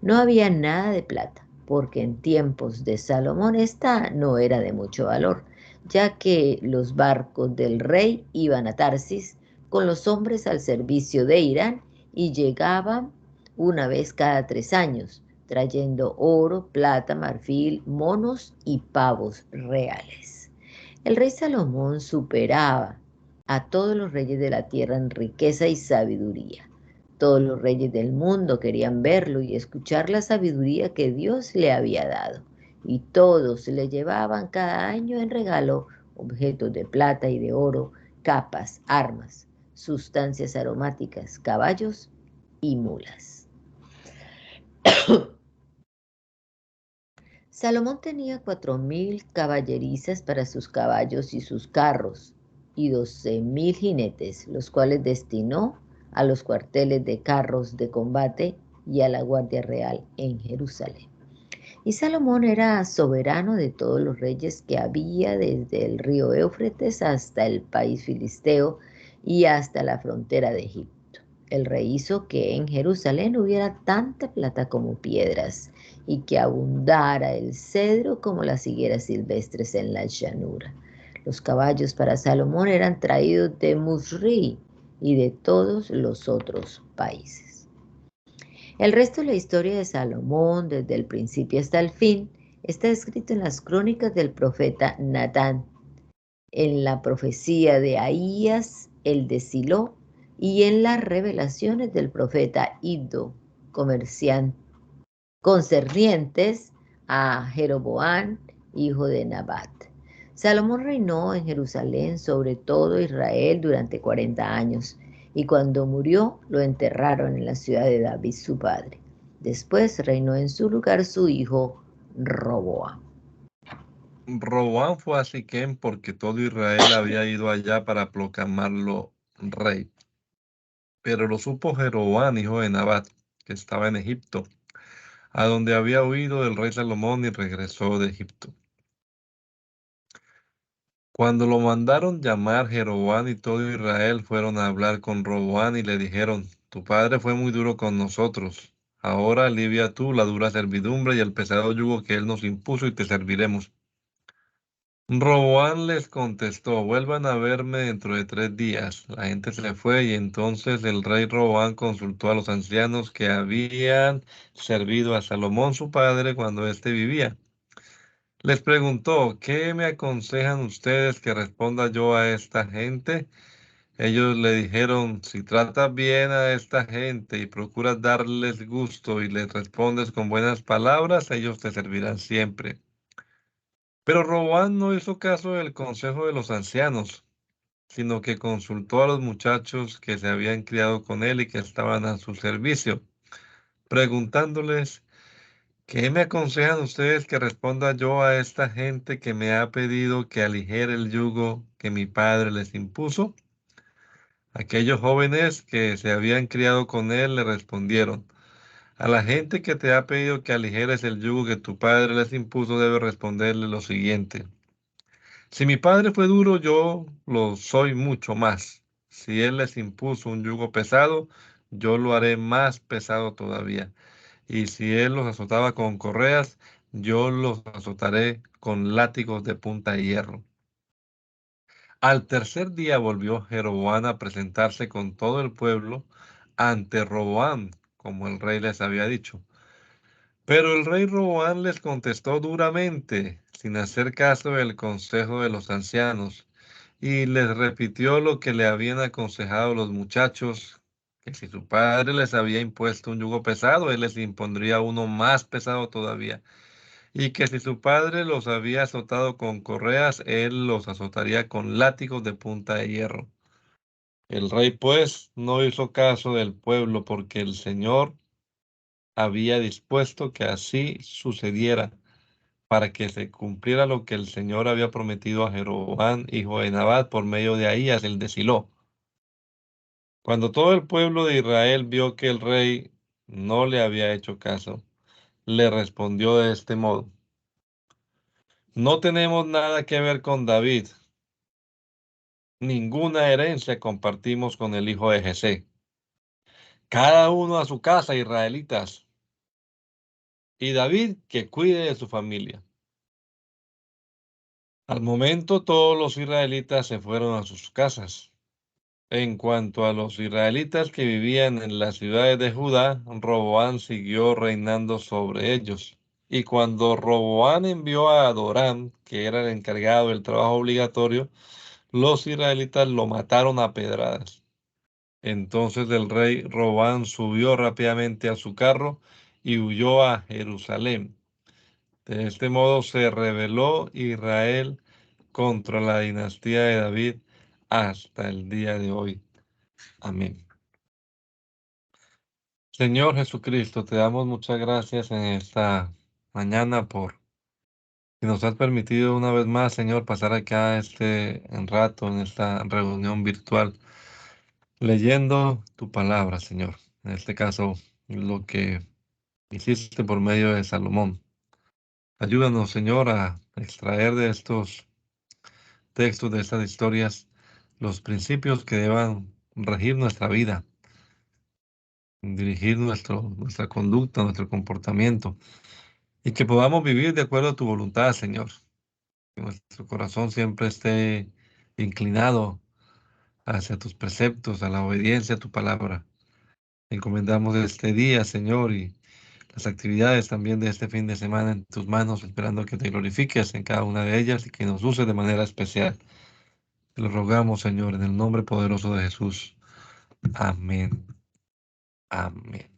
No había nada de plata, porque en tiempos de Salomón esta no era de mucho valor, ya que los barcos del rey iban a Tarsis con los hombres al servicio de Irán y llegaban una vez cada 3 años, trayendo oro, plata, marfil, monos y pavos reales. El rey Salomón superaba a todos los reyes de la tierra en riqueza y sabiduría. Todos los reyes del mundo querían verlo y escuchar la sabiduría que Dios le había dado, y todos le llevaban cada año en regalo objetos de plata y de oro, capas, armas, sustancias aromáticas, caballos y mulas. Salomón tenía 4.000 caballerizas para sus caballos y sus carros, y 12.000 jinetes, los cuales destinó a los cuarteles de carros de combate y a la guardia real en Jerusalén. Y Salomón era soberano de todos los reyes que había desde el río Éufrates hasta el país filisteo y hasta la frontera de Egipto. El rey hizo que en Jerusalén hubiera tanta plata como piedras y que abundara el cedro como las higueras silvestres en la llanura. Los caballos para Salomón eran traídos de Musri y de todos los otros países. El resto de la historia de Salomón, desde el principio hasta el fin, está escrito en las crónicas del profeta Natán, en la profecía de Ahías, el de Silo, y en las revelaciones del profeta Iddo, concernientes a Jeroboam, hijo de Nabat. Salomón reinó en Jerusalén sobre todo Israel durante 40 años, y cuando murió lo enterraron en la ciudad de David su padre. Después reinó en su lugar su hijo Roboam. Roboam fue a Siquem porque todo Israel había ido allá para proclamarlo rey. Pero lo supo Jeroboam, hijo de Nabat, que estaba en Egipto, a donde había huido del rey Salomón y regresó de Egipto. Cuando lo mandaron llamar, Jeroboam y todo Israel fueron a hablar con Roboam y le dijeron: tu padre fue muy duro con nosotros. Ahora alivia tú la dura servidumbre y el pesado yugo que él nos impuso y te serviremos. Roboam les contestó: vuelvan a verme dentro de 3 días. La gente se fue y entonces el rey Roboam consultó a los ancianos que habían servido a Salomón su padre cuando éste vivía. Les preguntó: ¿qué me aconsejan ustedes que responda yo a esta gente? Ellos le dijeron: si tratas bien a esta gente y procuras darles gusto y les respondes con buenas palabras, ellos te servirán siempre. Pero Roboam no hizo caso del consejo de los ancianos, sino que consultó a los muchachos que se habían criado con él y que estaban a su servicio, preguntándoles: ¿qué me aconsejan ustedes que responda yo a esta gente que me ha pedido que aligere el yugo que mi padre les impuso? Aquellos jóvenes que se habían criado con él le respondieron: a la gente que te ha pedido que aligeres el yugo que tu padre les impuso, debe responderle lo siguiente: si mi padre fue duro, yo lo soy mucho más. Si él les impuso un yugo pesado, yo lo haré más pesado todavía. Y si él los azotaba con correas, yo los azotaré con látigos de punta de hierro. Al tercer día volvió Jeroboam a presentarse con todo el pueblo ante Roboam, como el rey les había dicho. Pero el rey Roboam les contestó duramente, sin hacer caso del consejo de los ancianos, y les repitió lo que le habían aconsejado los muchachos, que si su padre les había impuesto un yugo pesado, él les impondría uno más pesado todavía, y que si su padre los había azotado con correas, él los azotaría con látigos de punta de hierro. El rey, pues, no hizo caso del pueblo, porque el Señor había dispuesto que así sucediera, para que se cumpliera lo que el Señor había prometido a Jeroboam, hijo de Nabat, por medio de Ahías, el de Silo. Cuando todo el pueblo de Israel vio que el rey no le había hecho caso, le respondió de este modo: no tenemos nada que ver con David, ninguna herencia compartimos con el hijo de Jesé. Cada uno a su casa, israelitas, y David que cuide de su familia. Al momento todos los israelitas se fueron a sus casas. En cuanto a los israelitas que vivían en las ciudades de Judá, Roboam siguió reinando sobre ellos. Y cuando Roboam envió a Adoram, que era el encargado del trabajo obligatorio, los israelitas lo mataron a pedradas. Entonces el rey Roboam subió rápidamente a su carro y huyó a Jerusalén. De este modo se rebeló Israel contra la dinastía de David hasta el día de hoy. Amén. Señor Jesucristo, te damos muchas gracias en esta mañana por que nos has permitido una vez más, Señor, pasar acá en rato en esta reunión virtual, leyendo tu palabra, Señor. En este caso, lo que hiciste por medio de Salomón. Ayúdanos, Señor, a extraer de estos textos, de estas historias, los principios que deban regir nuestra vida, dirigir nuestra conducta, nuestro comportamiento, y que podamos vivir de acuerdo a tu voluntad, Señor. Que nuestro corazón siempre esté inclinado hacia tus preceptos, a la obediencia a tu palabra. Encomendamos este día, Señor, y las actividades también de este fin de semana en tus manos, esperando que te glorifiques en cada una de ellas y que nos uses de manera especial. Te lo rogamos, Señor, en el nombre poderoso de Jesús. Amén. Amén.